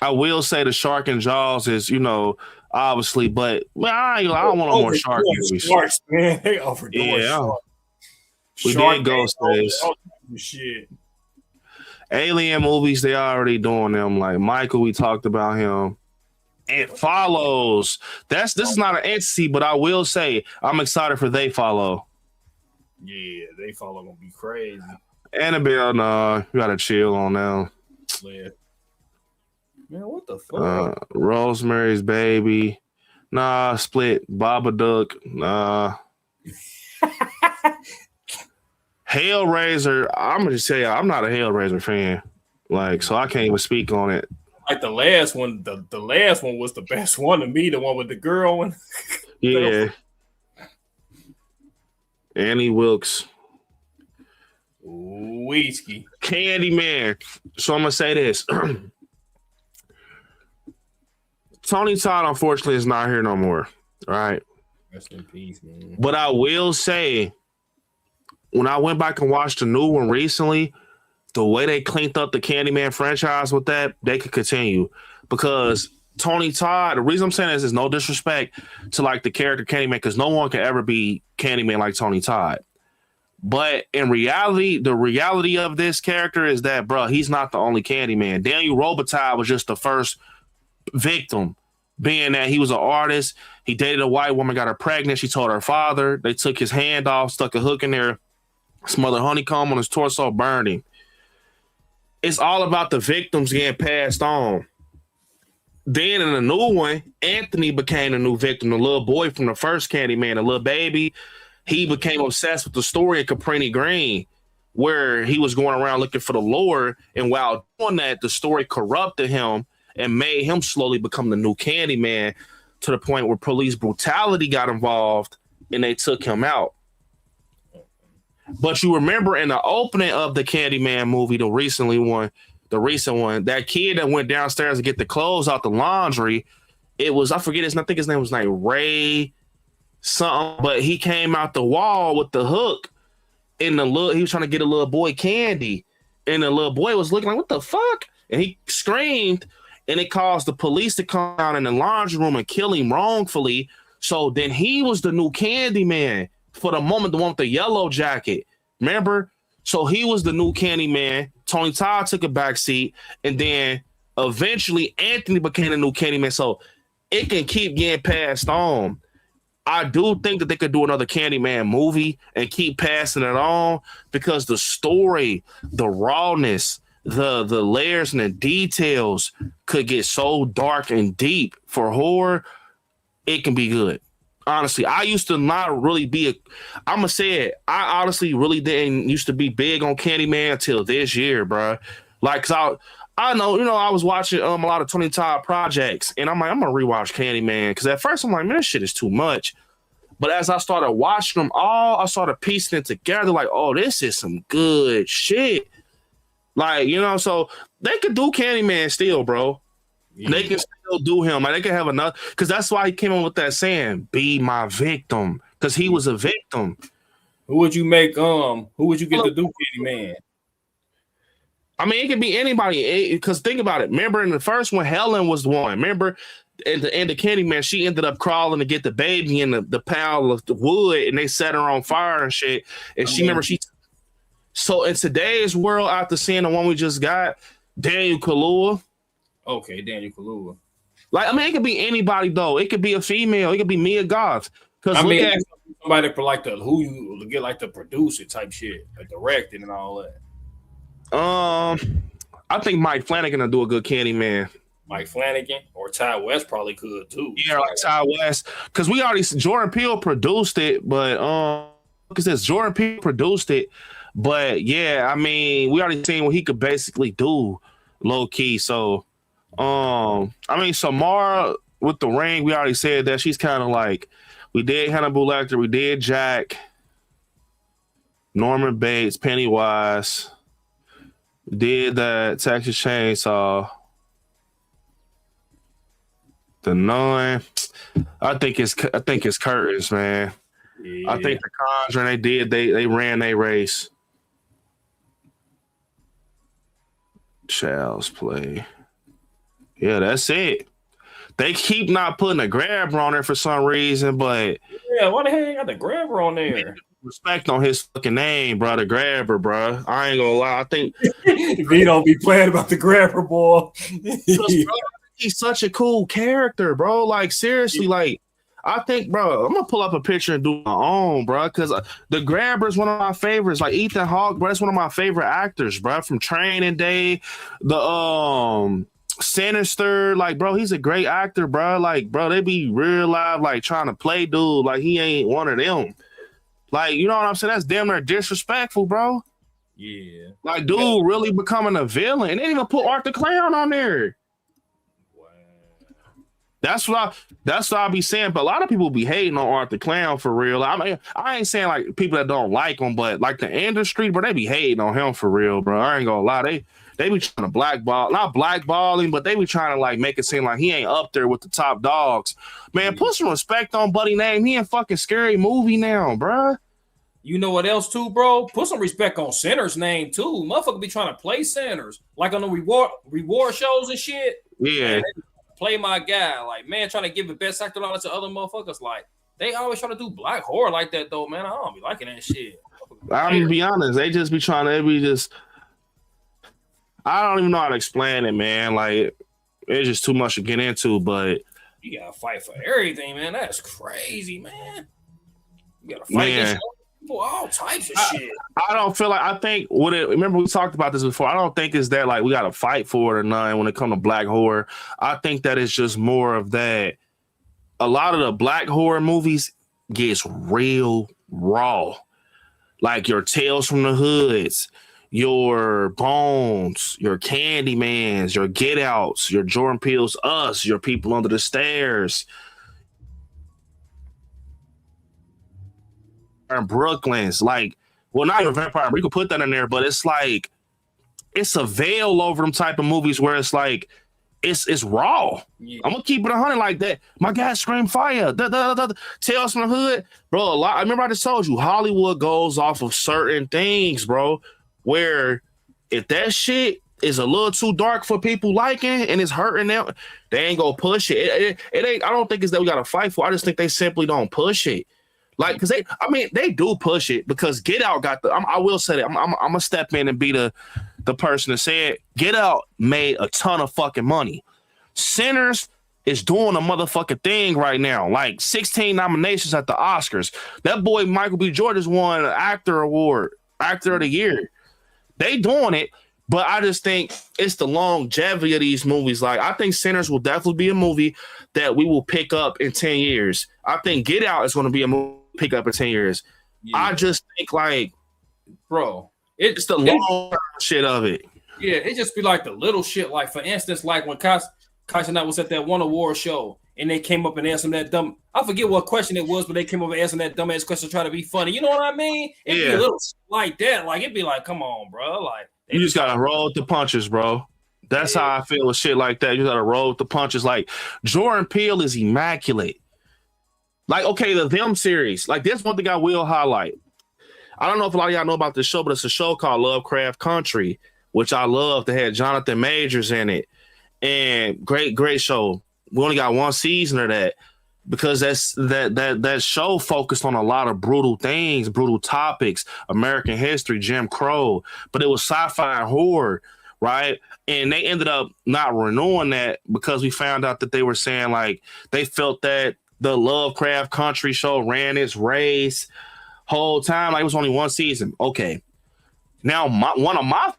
I will say the Shark and Jaws is, you know, obviously, but man, I don't want no more shark movies. Sharks, man, they overdoing shark. We shark did Ghostface. Shit. Alien movies, they already doing them. Like Michael, we talked about him. It Follows. This is not an entity, but I will say I'm excited for They Follow. Yeah, They Follow gonna be crazy. Annabelle, nah, you gotta chill on now. Yeah. Man, what the fuck? Rosemary's Baby. Nah, Split. Babadook. Nah. Hellraiser. I'm gonna just tell you, I'm not a Hellraiser fan. Like, so I can't even speak on it. Like the last one, the last one was the best one to me, the one with the girl one. Yeah. Annie Wilkes. Whiskey. Candyman. So I'm gonna say this. Tony Todd, unfortunately, is not here no more. All right. Rest in peace, man. But I will say, when I went back and watched the new one recently, the way they cleaned up the Candyman franchise with that, they could continue. Because Tony Todd, the reason I'm saying this is no disrespect to like the character Candyman, because no one can ever be Candyman like Tony Todd. But in reality, the reality of this character is that, bro, he's not the only Candyman. Daniel Robitaille was just the first victim, being that he was an artist. He dated a white woman, got her pregnant. She told her father. They took his hand off, stuck a hook in there, smothered honeycomb on his torso, burned him. It's all about the victims getting passed on. Then in the new one, Anthony became the new victim, the little boy from the first Candyman, the little baby. He became obsessed with the story of Cabrini Green, where he was going around looking for the lore. And while doing that, the story corrupted him and made him slowly become the new Candyman, to the point where police brutality got involved and they took him out. But you remember in the opening of the Candyman movie, the recent one, that kid that went downstairs to get the clothes out the laundry, it was, I think his name was like Ray something, but he came out the wall with the hook and he was trying to get a little boy candy, and the little boy was looking like, what the fuck? And he screamed, and it caused the police to come out in the laundry room and kill him wrongfully. So then he was the new Candyman for the moment, the one with the yellow jacket. Remember? So he was the new Candyman. Tony Todd took a back seat, and then eventually Anthony became the new Candyman. So it can keep getting passed on. I do think that they could do another Candyman movie and keep passing it on, because the story, the rawness, the layers and the details could get so dark and deep for horror. It can be good. Honestly, I used to not really I'm going to say it, I honestly really didn't used to be big on Candyman until this year, bro. Like, cause I know, I was watching a lot of Tony Todd projects, and I'm like, I'm going to rewatch Candyman. Because at first I'm like, man, this shit is too much. But as I started watching them all, I started piecing it together like, oh, this is some good shit. Like, so they could do Candyman still, bro. Yeah. They can still do him. Like, they can have another, because that's why he came in with that saying, be my victim, because he was a victim. Who would you get to do Candyman? I mean, it could be anybody, because think about it. Remember in the first one, Helen was the one. Remember, in the Candyman, she ended up crawling to get the baby in the pile of the wood, and they set her on fire and shit. And so in today's world, after seeing the one we just got, Daniel Kaluuya. Okay, Daniel Kaluuya. Like, I mean, it could be anybody though. It could be a female. It could be Mia Goth. Because somebody for like who you get like the producer type shit, like directing and all that. I think Mike Flanagan will do a good Candyman. Mike Flanagan or Ty West probably could too. Yeah, like Ty West, because Jordan Peele produced it, but Jordan Peele produced it, but yeah, I mean, we already seen what he could basically do, low key. So, I mean, Samara with the ring, we already said that she's kind of like, we did Hannibal Lecter, we did Jack, Norman Bates, Pennywise, we did that Texas Chainsaw. The Nun, I think it's Curtains, man. Yeah. I think the Conjuring they ran their race. Child's Play. Yeah, that's it. They keep not putting a Grabber on there for some reason, but yeah, why the hell you got the Grabber on there? Respect on his fucking name, bro. The Grabber, bro. I ain't gonna lie. I think he don't be playing about the Grabber, boy. He's such a cool character, bro. Like, seriously, like, I think, bro, I'm gonna pull up a picture and do my own, bro, because the Grabber's one of my favorites. Like, Ethan Hawke, bro, that's one of my favorite actors, bro, from Training Day, the Sinister. Like, bro, he's a great actor, bro. Like, bro, they be real live, like, trying to play dude like he ain't one of them. Like, you know what I'm saying? That's damn near disrespectful, bro. Yeah. Like, dude really becoming a villain. And they didn't even put Art the Clown on there. That's what I be saying, but a lot of people be hating on Art the Clown for real. I mean, I ain't saying like people that don't like him, but like the industry, bro, they be hating on him for real, bro. I ain't gonna lie, they be trying to not blackballing, but they be trying to like make it seem like he ain't up there with the top dogs. Man, put some respect on Buddy name. He in fucking Scary Movie now, bro. You know what else too, bro? Put some respect on Center's name too. Motherfucker be trying to play Centers like on the reward shows and shit. Yeah. Man, play my guy, like man, trying to give the best actor knowledge to other motherfuckers. Like they always try to do black horror like that though, man. I don't be liking that shit. I'm gonna be honest, they just be trying to be just. I don't even know how to explain it, man. Like it's just too much to get into, but you gotta fight for everything, man. That's crazy, man. You gotta fight this for all types of shit. I don't feel like I think what it. Remember we talked about this before. I don't think it's that like we gotta fight for it or nothing when it comes to black horror. I think that it's just more of that. A lot of the black horror movies gets real raw, like your Tales from the Hoods, your Bones, your Candymans, your Get Outs, your Jordan Peele's Us, your People Under the Stairs, and Brooklyn's. Like, well, not even Vampire. We could put that in there, but it's like it's a veil over them type of movies where it's like it's raw. Yeah. I'm gonna keep it 100 like that. My guy Scream Fire, Tales from the Hood, bro. A lot. I remember I just told you Hollywood goes off of certain things, bro. Where if that shit is a little too dark for people liking and it's hurting them, they ain't gonna push it. It ain't. I don't think it's that we gotta fight for. I just think they simply don't push it. Like, because they do push it because Get Out got the. I will say that I'm gonna step in and be the person that said Get Out made a ton of fucking money. Sinners is doing a motherfucking thing right now. Like 16 nominations at the Oscars. That boy Michael B. Jordan won an actor award, actor of the year. They doing it, but I just think it's the longevity of these movies. Like I think Sinners will definitely be a movie that we will pick up in 10 years. I think Get Out is going to be a movie pick up in 10 years. Yeah. I just think like, bro, it's the long shit of it. Yeah, it just be like the little shit. Like for instance, like when Kai and I was at that one award show and they came up and asked him that dumb. I forget what question it was, but they came up and asked him that dumbass question to try to be funny. You know what I mean? It'd be a little like that. Like it'd be like, come on, bro. Like you just gotta roll with the punches, bro. That's how I feel with shit like that. You gotta roll with the punches. Like Jordan Peele is immaculate. Like, okay, the Them series. Like, that's one thing I will highlight. I don't know if a lot of y'all know about this show, but it's a show called Lovecraft Country, which I love. They had Jonathan Majors in it. And great show. We only got one season of that because that show focused on a lot of brutal things, brutal topics, American history, Jim Crow, but it was sci-fi and horror, right? And they ended up not renewing that because we found out that they were saying like they felt that the Lovecraft Country show ran its race whole time. Like it was only one season. Okay. Now, one of my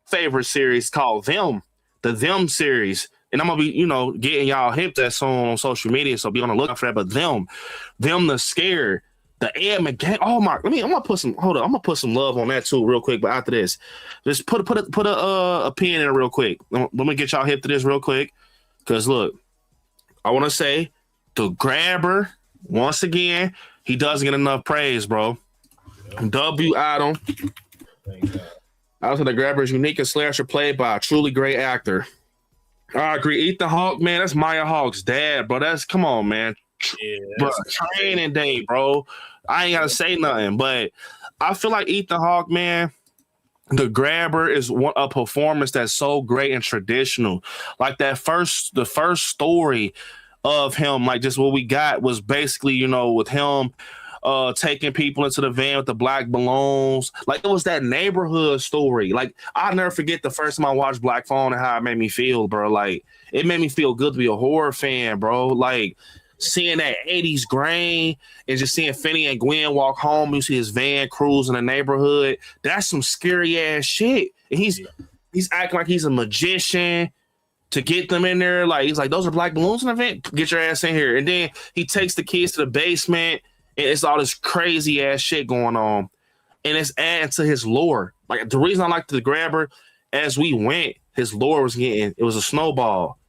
favorite series called Them, the Them series. And I'm going to be, getting y'all hip that song on social media. So be on the lookout for that. But Them the Scare, the Ed McGann. Oh my, I'm going to put some, hold on. I'm going to put some love on that too real quick. But after this, just put a pin in it real quick. Let me get y'all hip to this real quick. Because look, I want to say, the Grabber, once again, he doesn't get enough praise, bro. W. Adam. I was the Grabber is unique and slasher played by a truly great actor. I agree. Ethan Hawke, man, that's Maya Hawke's dad, bro. Come on, man. Bro, Training Day, bro. I ain't got to say nothing, but I feel like Ethan Hawke, man, the Grabber is a performance that's so great and traditional. Like the first story of him, like just what we got was basically, with him taking people into the van with the black balloons. Like it was that neighborhood story. Like I'll never forget the first time I watched Black Phone and how it made me feel, bro. Like it made me feel good to be a horror fan, bro. Like seeing that 80s grain and just seeing Finney and Gwen walk home, you see his van cruise in the neighborhood. That's some scary ass shit. And he's acting like he's a magician to get them in there. Like he's like, those are black balloons in the van? Get your ass in here. And then he takes the kids to the basement and it's all this crazy ass shit going on. And it's adding to his lore. Like the reason I liked the Grabber, as we went, his lore was it was a snowball.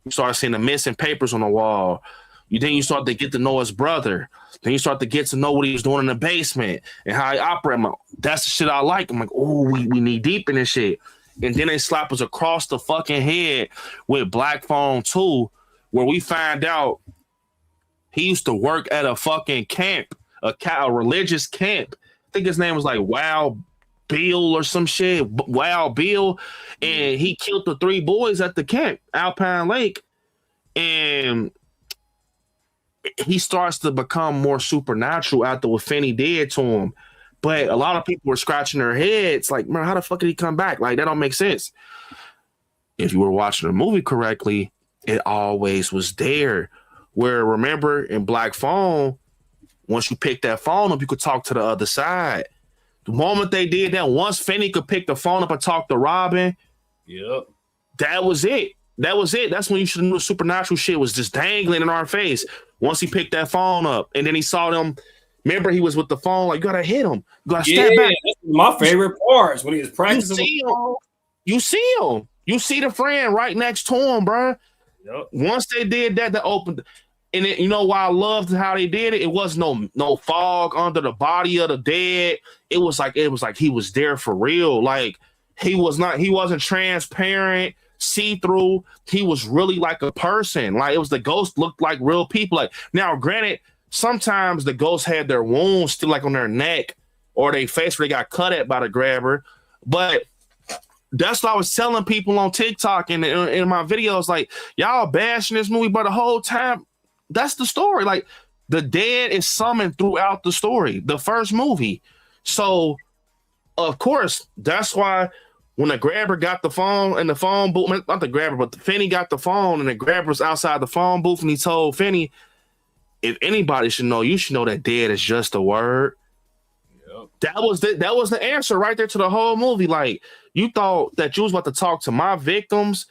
You started seeing the missing papers on the wall. Then you start to get to know his brother. Then you start to get to know what he was doing in the basement and how he operated. That's the shit I like. I'm like, oh, we need deep in this shit. And then they slap us across the fucking head with Black Phone 2, where we find out he used to work at a fucking camp, a religious camp. I think his name was like Wild Bill or some shit. Wild Bill, and he killed the 3 boys at the camp, Alpine Lake, and he starts to become more supernatural after what Finney did to him. But a lot of people were scratching their heads, like, man, how the fuck did he come back? Like, that don't make sense. If you were watching the movie correctly, it always was there. Where, remember, in Black Phone, once you pick that phone up, you could talk to the other side. The moment they did that, once Finney could pick the phone up and talk to Robin, yep, that was it. That was it. That's when you should have knew the supernatural shit was just dangling in our face. Once he picked that phone up, and then he saw them. Remember, he was with the phone, like, you gotta hit him. You gotta step back. That's my favorite parts when he was practicing. You see him. You see the friend right next to him, bro. Yep. Once they did that, they opened. And you know why I loved how they did it? It was no fog under the body of the dead. It was like he was there for real. Like he wasn't transparent, see-through. He was really like a person. Like it was the ghost looked like real people. Like now, granted, sometimes the ghosts had their wounds still like on their neck or their face where they got cut at by the grabber. But that's what I was telling people on TikTok and in my videos. Like y'all bashing this movie, but the whole time. That's the story. Like the dead is summoned throughout the story, the first movie. So, of course, that's why when the grabber got the phone and the phone booth, not the grabber, but Finney got the phone and the grabber was outside the phone booth and he told Finney, if anybody should know, you should know that dead is just a word. Yep. That was the answer right there to the whole movie. Like you thought that you was about to talk to my victims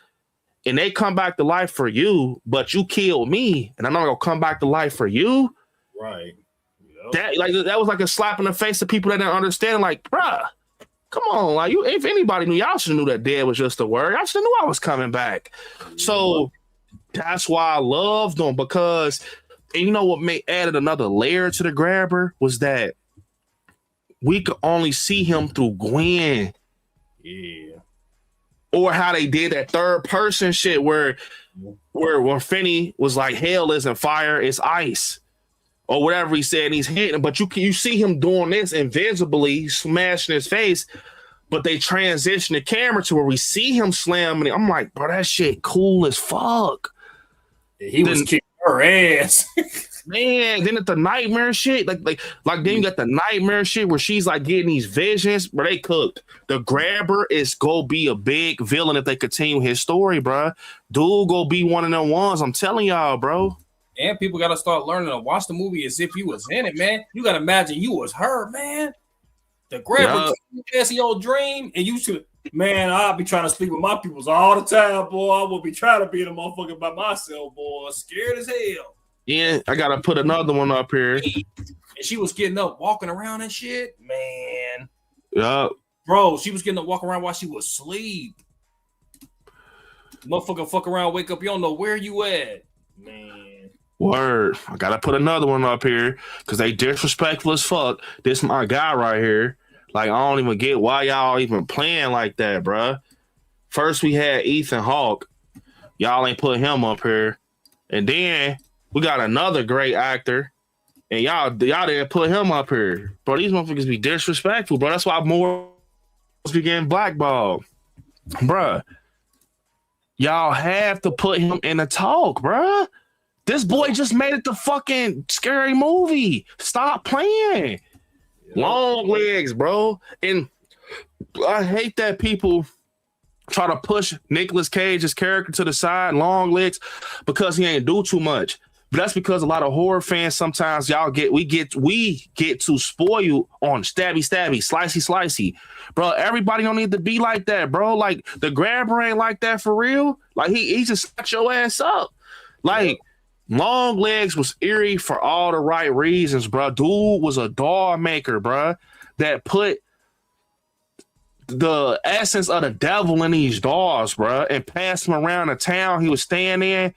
and they come back to life for you, but you killed me, and I'm not gonna come back to life for you. Right. Yep. That was like a slap in the face to people that didn't understand. Like, bruh, come on, like you. If anybody knew, y'all should have knew that dead was just a word. Y'all should have knew I was coming back. So that's why I loved them because, and you know what added another layer to the grabber was that we could only see him through Gwen. Yeah. Or how they did that third person shit where Finney was like, hell isn't fire, it's ice. Or whatever he said, and he's hitting. But you see him doing this invisibly, smashing his face, but they transition the camera to where we see him slamming it. I'm like, bro, that shit cool as fuck. Yeah, he was kicking her ass. Man, then at the nightmare shit, like then you got the nightmare shit where she's like getting these visions, but they cooked. The grabber is go be a big villain if they continue his story, bro. Dude, go be one of them ones. I'm telling y'all, bro. And people gotta start learning to watch the movie as if you was in it, man. You gotta imagine you was her, man. The grabber came in your dream, and you should, man. I'll be trying to sleep with my peoples all the time, boy. I will be trying to be in a motherfucker by myself, boy. Scared as hell. Yeah, I gotta put another one up here. And she was getting up, walking around and shit, man. Yeah, bro, she was getting up, walking around while she was asleep. Motherfucker, fuck around, wake up. You don't know where you at, man. Word. I gotta put another one up here because they disrespectful as fuck. This my guy right here. Like I don't even get why y'all even playing like that, bruh. First we had Ethan Hawke. Y'all ain't put him up here, and then. We got another great actor, and y'all didn't put him up here. Bro, these motherfuckers be disrespectful, bro. That's why more be getting blackballed. Bruh, y'all have to put him in a talk, bruh. This boy just made it the fucking scary movie. Stop playing. Longlegs, bro. And I hate that people try to push Nicolas Cage's character to the side, Longlegs, because he ain't do too much. But that's because a lot of horror fans sometimes we get to spoil on stabby, slicey. Bro, everybody don't need to be like that, bro. Like the grabber ain't like that for real. Like he just set your ass up. Like Longlegs was eerie for all the right reasons, bro. Dude was a doll maker, bro, that put the essence of the devil in these dolls, bro, and passed them around the town he was staying in.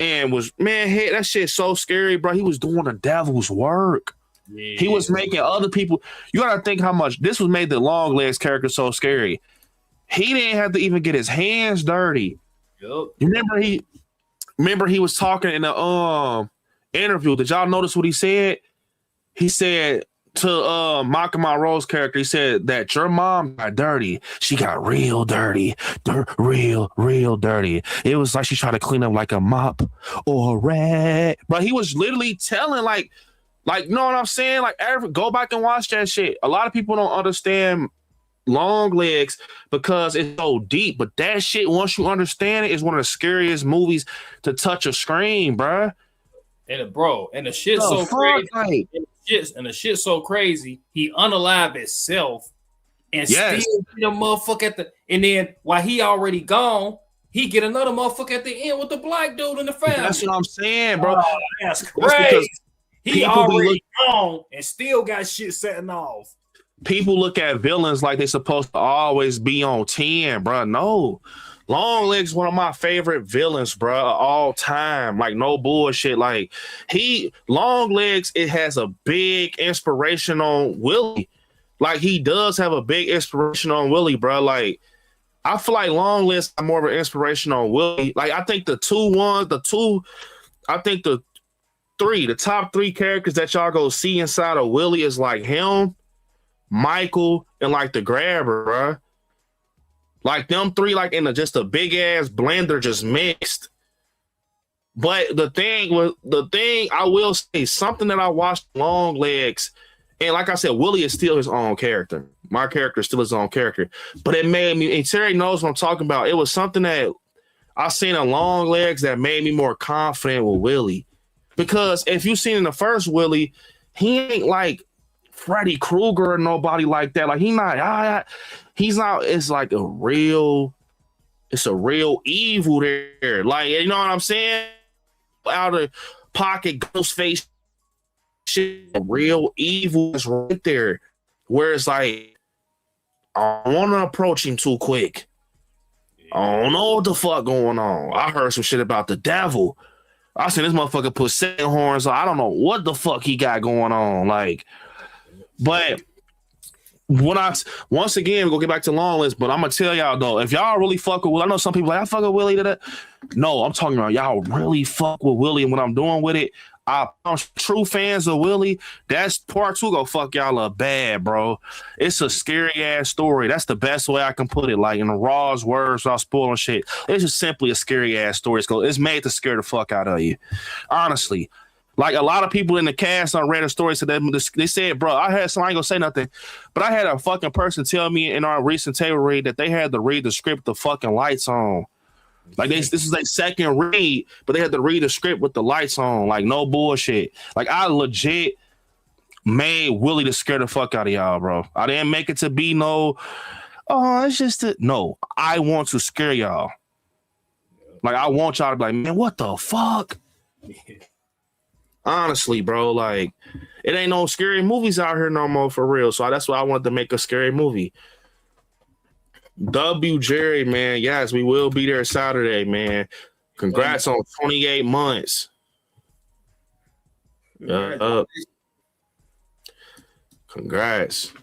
And was, man, hey, that shit's so scary, bro. He was doing the devil's work. Yeah. He was making other people. You gotta think how much this was made the Longlegs character so scary. He didn't have to even get his hands dirty. Yep. You remember he was talking in the interview. Did y'all notice what he said? he said to Malcolm Monroe's character, he said that your mom got dirty. She got real dirty. Real dirty. It was like she tried to clean up like a mop or a rag. But he was literally telling like, you know what I'm saying? Like, go back and watch that shit. A lot of people don't understand Longlegs because it's so deep. But that shit, once you understand it, is one of the scariest movies to touch a screen, bruh. And the shit's so crazy. And the shit's so crazy. He unalived himself and still get a motherfucker at the. And then while he already gone, he get another motherfucker at the end with the black dude in the family. That's what I'm saying, bro. Oh, that's crazy. He already gone and still got shit setting off. People look at villains like they're supposed to always be on 10, bro. No. Longlegs, one of my favorite villains, bro, all time. Like, no bullshit. Like, Longlegs, it has a big inspiration on Willie. Like, he does have a big inspiration on Willie, bro. Like, I feel like Longlegs have more of an inspiration on Willie. Like, I think the top three characters that y'all go see inside of Willie is like him, Michael, and like the Grabber, bro. Like them three, like in just a big ass blender, just mixed. But the thing I will say, something that I watched Longlegs, and like I said, Willie is still his own character. My character is still his own character. But it made me, and Terry knows what I'm talking about. It was something that I seen in Longlegs that made me more confident with Willie. Because if you seen in the first Willie, he ain't like Freddy Krueger or nobody like that. Like, he's not, it's like a real evil there. Like, you know what I'm saying? Out of pocket ghost face shit, real evil is right there. Where it's like, I don't want to approach him too quick. I don't know what the fuck going on. I heard some shit about the devil. I seen this motherfucker put 7 horns on. I don't know what the fuck he got going on. Like, but once again, we're gonna get back to Longlegs, but I'm gonna tell y'all though, if y'all really fuck with Willie, I know some people like, I fuck with Willie. No, I'm talking about y'all really fuck with Willie, and what I'm doing with it, I'm true fans of Willie. That's part 2 gonna fuck y'all up bad, bro. It's a scary ass story. That's the best way I can put it. Like, in the rawest words, without spoiling shit. It's just simply a scary ass story. It's made to scare the fuck out of you. Honestly. Like, a lot of people in the cast on read a story to them. They said, bro, I ain't gonna say nothing, but I had a fucking person tell me in our recent table read that they had to read the script with the fucking lights on. Like, this is their second read, but they had to read the script with the lights on. Like, no bullshit. Like, I legit made Willie to scare the fuck out of y'all, bro. I didn't make it to be it's just no. I want to scare y'all. Like, I want y'all to be like, man, what the fuck? Honestly, bro, like, it ain't no scary movies out here no more for real. So that's why I wanted to make a scary movie. W. Jerry, man. Yes, we will be there Saturday, man. Congrats on 28 months. Congrats.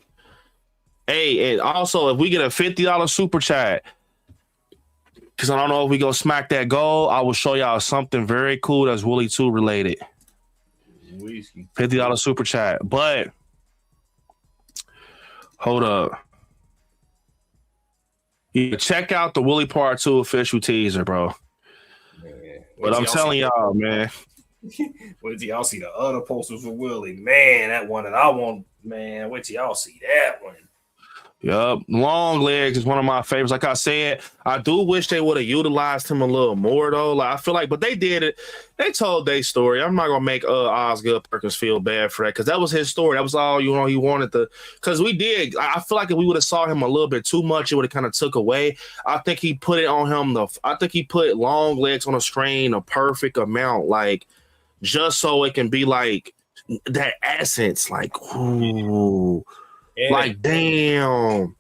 Hey, and also, if we get a $50 super chat, because I don't know if we go smack that goal, I will show y'all something very cool that's Willie 2 related. $50 super chat. But hold up. Yeah, check out the Willie Part 2 official teaser, bro. Man, but I'm telling y'all, man. Wait till y'all see the other posters for Willie. Man, that one that I want, man. Wait till y'all see that one. Yup. Longlegs is one of my favorites. Like I said, I do wish they would have utilized him a little more, though. Like, I feel like, but they did it. They told their story. I'm not gonna make Osgood Perkins feel bad for that, because that was his story. That was all he wanted to. Because we did. I feel like if we would have saw him a little bit too much, it would have kind of took away. I think he put it on him. I think he put Longlegs on the screen a perfect amount, like, just so it can be like that essence, like, ooh. And like, damn.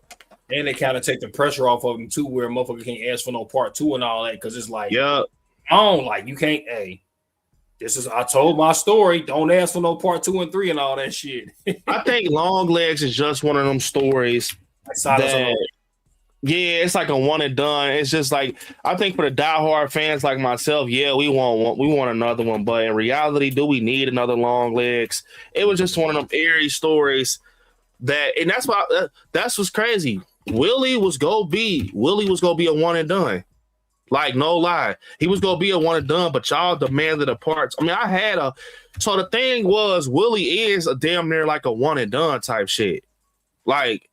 And they kind of take the pressure off of him too, where a motherfucker can't ask for no part 2 and all that, because it's like, I don't like, you can't, hey, I told my story, don't ask for no part 2 and 3 and all that shit. I think Longlegs is just one of them stories that Yeah, it's like a one and done. It's just like I think for the diehard fans like myself, yeah, we want another one, but in reality, do we need another Long Legs? It was just one of them eerie stories and that's what's crazy. Willie was gonna be a one and done. Like no lie, he was gonna be a one and done, but y'all demanded the parts. I mean, so the thing was, Willie is a damn near like a one and done type shit. Like.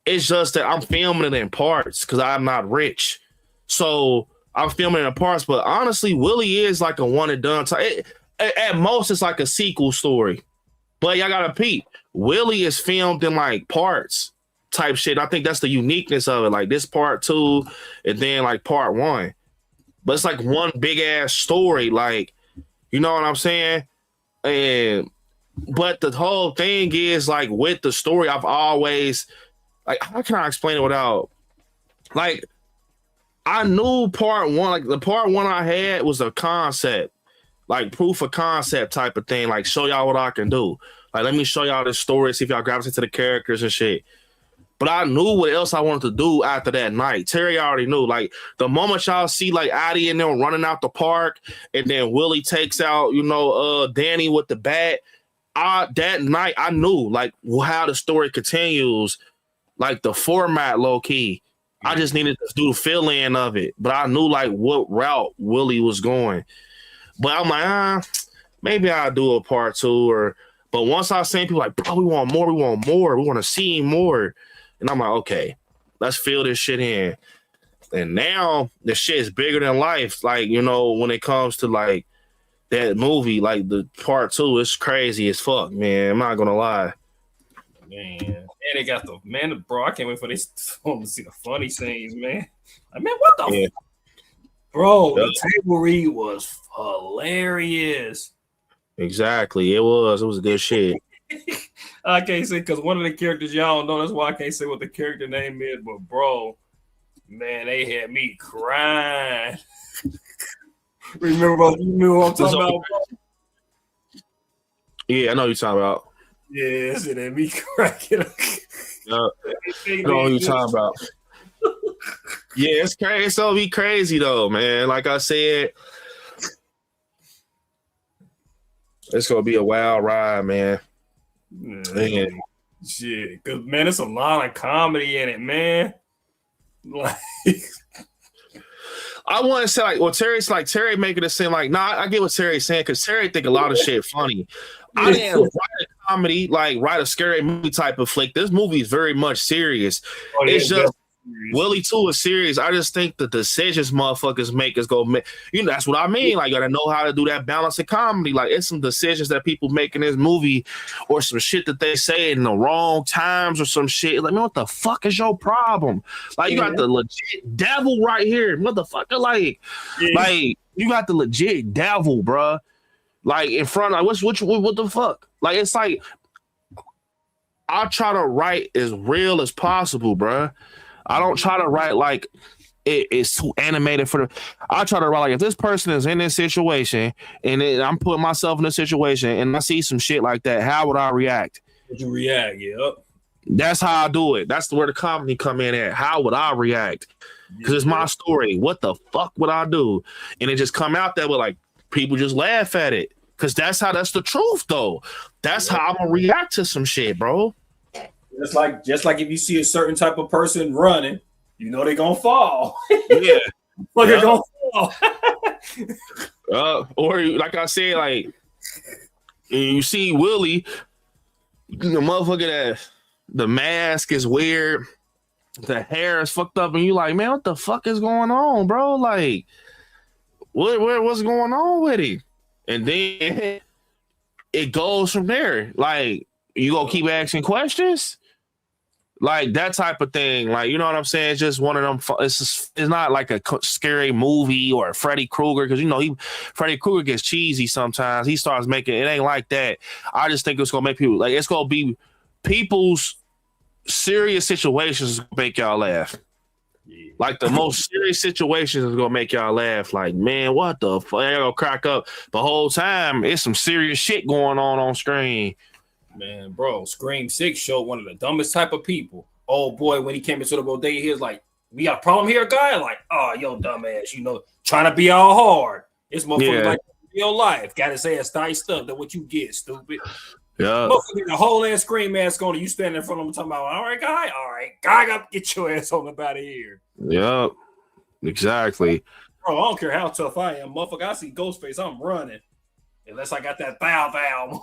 It's just that I'm filming it in parts because I'm not rich. So I'm filming it in parts. But honestly, Willie is like a one and done type. At most, it's like a sequel story. But y'all got to peep. Willie is filmed in like parts type shit. I think that's the uniqueness of it. Like this part 2 and then like part 1. But it's like one big ass story. Like, you know what I'm saying? But the whole thing is like with the story, I've always... Like, how can I explain it without, like, I knew part 1, like the part 1 I had was a concept, like proof of concept type of thing, like show y'all what I can do. Like, let me show y'all this story, see if y'all gravitate to the characters and shit. But I knew what else I wanted to do after that night. Terry already knew. Like, the moment y'all see, like, Addie and them running out the park, and then Willie takes out, Danny with the bat, that night I knew, like, how the story continues. Like the format, low key. I just needed to do the fill in of it, but I knew like what route Willie was going. But I'm like, maybe I'll do a part 2 But once I seen people like, bro, we want more, we want to see more, and I'm like, okay, let's fill this shit in. And now the shit is bigger than life. Like when it comes to like that movie, like the part 2, it's crazy as fuck, man. I'm not gonna lie. Man, they got bro. I can't wait for this to see the funny scenes, man. I mean, what the bro? The table read was hilarious. Exactly, it was good shit. I can't say because one of the characters y'all don't know. That's why I can't say what the character name is. But bro, man, they had me crying. Remember what I'm talking about? Bro? Yeah, I know what you're talking about. Yeah, that's it. And me cracking up. I know what you're talking about. Yeah, it's crazy. It's gonna be crazy though, man. Like I said, it's gonna be a wild ride, man. Shit, cause man, there's a lot of comedy in it, man. Like, I want to say like, Terry making it seem like, I get what Terry's saying because Terry think a lot of shit funny. I didn't write a comedy, like write a scary movie type of flick. This movie is very much serious. It's just Willie too is serious. I just think the decisions motherfuckers make is gonna make. That's what I mean. Like, you gotta know how to do that balance of comedy. Like, it's some decisions that people make in this movie, or some shit that they say in the wrong times, or some shit. Like, man, what the fuck is your problem? Like, you got the legit devil right here, motherfucker. Like you got the legit devil, bruh. Like in front of what the fuck? Like, it's like I try to write as real as possible, bruh. I don't try to write like it's too animated I try to write like, if this person is in this situation and I'm putting myself in this situation and I see some shit like that, how would I react? Would you react? Yep. That's how I do it. That's where the comedy come in at. How would I react? Because it's my story. What the fuck would I do? And it just come out that way, like people just laugh at it. Because that's the truth though. That's how I'm gonna react to some shit, bro. Just like if you see a certain type of person running, they're gonna fall. Yeah. They're gonna fall. Or like I said, like you see Willie, the motherfucker that the mask is weird, the hair is fucked up, and you like, man, what the fuck is going on, bro? Like, what's going on with it? And then it goes from there. Like, you gonna keep asking questions? Like, that type of thing. Like, you know what I'm saying? It's just one of them. It's not like a scary movie or Freddy Krueger, because Freddy Krueger gets cheesy sometimes. He starts making it ain't like that. I just think it's gonna make people like, it's gonna be people's serious situations is gonna make y'all laugh. Yeah. Like the most serious situations is gonna make y'all laugh. Like, man, what the fuck? Y'all gonna crack up the whole time. It's some serious shit going on screen. Man, bro, Scream 6 showed one of the dumbest type of people. Oh boy, when he came into the bodega, he was like, we got a problem here, guy. Like, oh, yo, dumbass, trying to be all hard. This motherfucker like real life. Got his ass nice stuff. That's what you get, stupid. Yeah. Motherfucker, the whole ass screen mask on, and you standing in front of him talking about, all right, guy, I got to get your ass on up out of here. Yep. Exactly. Bro, I don't care how tough I am, motherfucker. I see Ghostface, I'm running. Unless I got that thou.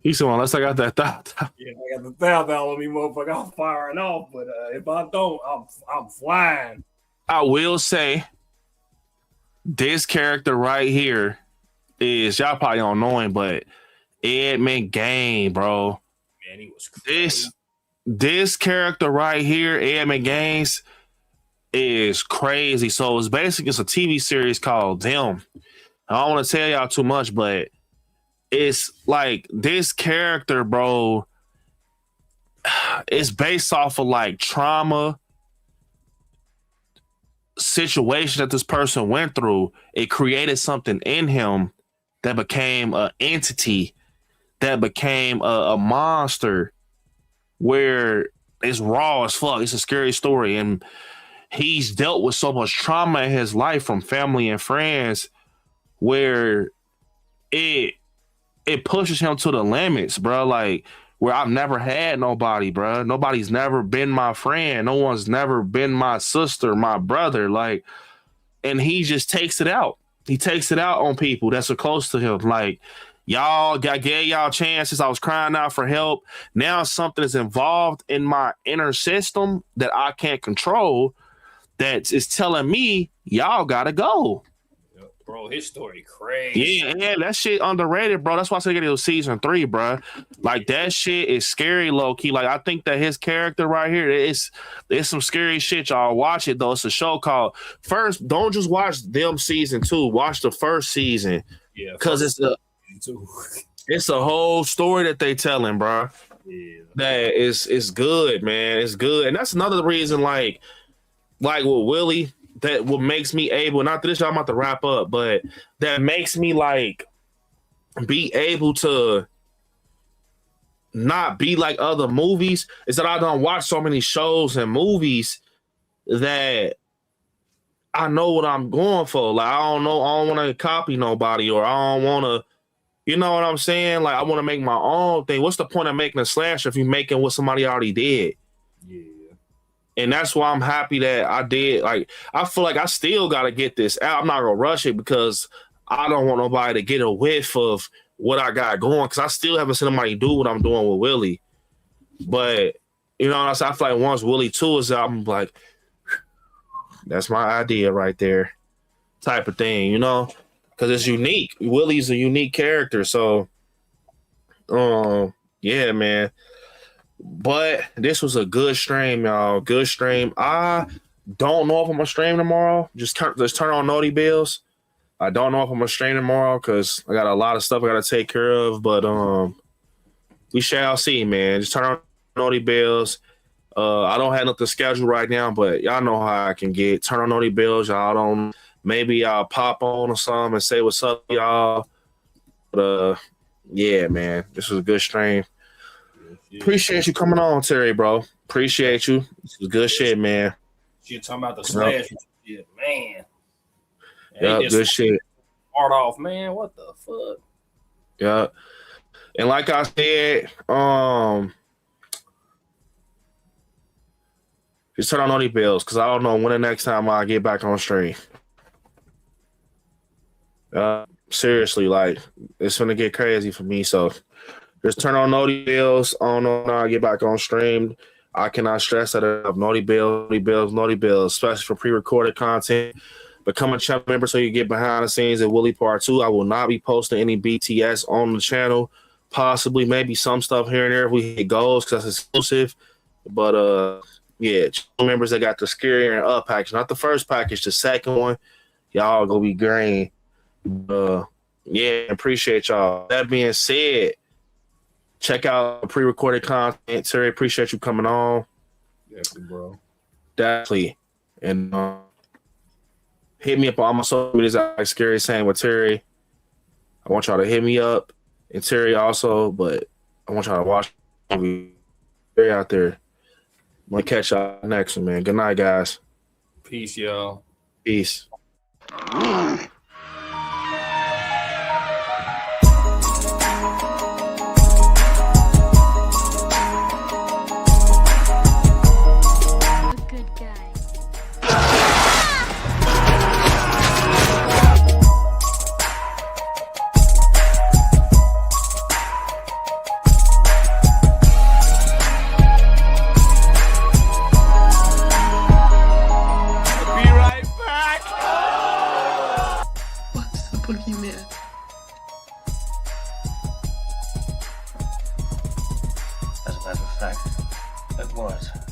He's the one, unless I got that thought. Yeah, I got the thou on me, motherfucker. I'm firing off, but if I don't, I'm flying. I will say, this character right here is, y'all probably don't know him, but Ed McGain, bro. Man, he was crazy. This character right here, Ed McGain's, is crazy. So it's a TV series called Them. I don't want to tell y'all too much, but it's like this character, bro, it's based off of like trauma situation that this person went through. It created something in him that became an entity, that became a monster, where it's raw as fuck. It's a scary story, and he's dealt with so much trauma in his life from family and friends, where it pushes him to the limits, bro. Like, where I've never had nobody, bro. Nobody's never been my friend. No one's never been my sister, my brother. Like, and he just takes it out. He takes it out on people that are close to him. Like, I gave y'all chances. I was crying out for help. Now something is involved in my inner system that I can't control, that is telling me y'all gotta go. Bro, his story crazy. Yeah, that shit underrated, bro. That's why I said it was season 3, bro. Like, that shit is scary, low key. Like, I think that his character right here, it's some scary shit. Y'all watch it though. It's a show called First. Don't just watch Them season 2. Watch the first season. Yeah, because it's a whole story that they telling, bro. Yeah, that is good, man. It's good, and that's another reason, like with Willie, that what makes me able, not this, I'm about to wrap up, but that makes me like be able to not be like other movies, is that I don't watch so many shows and movies that I know what I'm going for. Like, I don't want to copy nobody, or I don't want to, you know what I'm saying? Like, I want to make my own thing. What's the point of making a slasher if you're making what somebody already did? Yeah. And that's why I'm happy that I did. Like, I feel like I still got to get this out. I'm not going to rush it because I don't want nobody to get a whiff of what I got going, because I still haven't seen somebody do what I'm doing with Willie. But, you know, I feel like once Willie 2 is out, I'm like, that's my idea right there, type of thing, you know, because it's unique. Willie's a unique character. So, yeah, man. But this was a good stream, y'all. Good stream. I don't know if I'm gonna stream tomorrow. Just turn on Naughty Bills. I don't know if I'm gonna stream tomorrow because I got a lot of stuff I gotta take care of. But we shall see, man. Just turn on Naughty Bills. I don't have nothing scheduled right now, but y'all know how I can get. Turn on Naughty Bills. Y'all don't. Maybe I'll pop on or something and say what's up, y'all. But yeah, man, this was a good stream. Appreciate you coming on, Terry, bro. Appreciate you. This was good shit, man. Shit, talking about the slash shit, man. Yeah, good shit. Hard off, man. What the fuck? Yeah. And like I said, just turn on Naughty Bills, because I don't know when the next time I get back on stream. Seriously, like, it's gonna get crazy for me, so just turn on Naughty Bills. I don't know when I get back on stream. I cannot stress that enough. Naughty Bills, especially for pre-recorded content. Become a channel member so you get behind the scenes at Willie Part 2. I will not be posting any BTS on the channel. Possibly, maybe some stuff here and there if we hit goals, because that's exclusive. But, yeah, channel members that got the Scarier and Up package. Not the first package, the second one. Y'all gonna be green. Yeah, appreciate y'all. That being said, check out pre-recorded content. Terry, appreciate you coming on. Definitely, bro. Definitely. And hit me up on my social medias like Scary saying with Terry. I want y'all to hit me up, and Terry also, but I want y'all to watch the movie. Terry out there gonna catch y'all next one, man. Good night, guys. Peace, y'all. Peace. Good guy. What's the boogeyman? As a matter of fact, it was.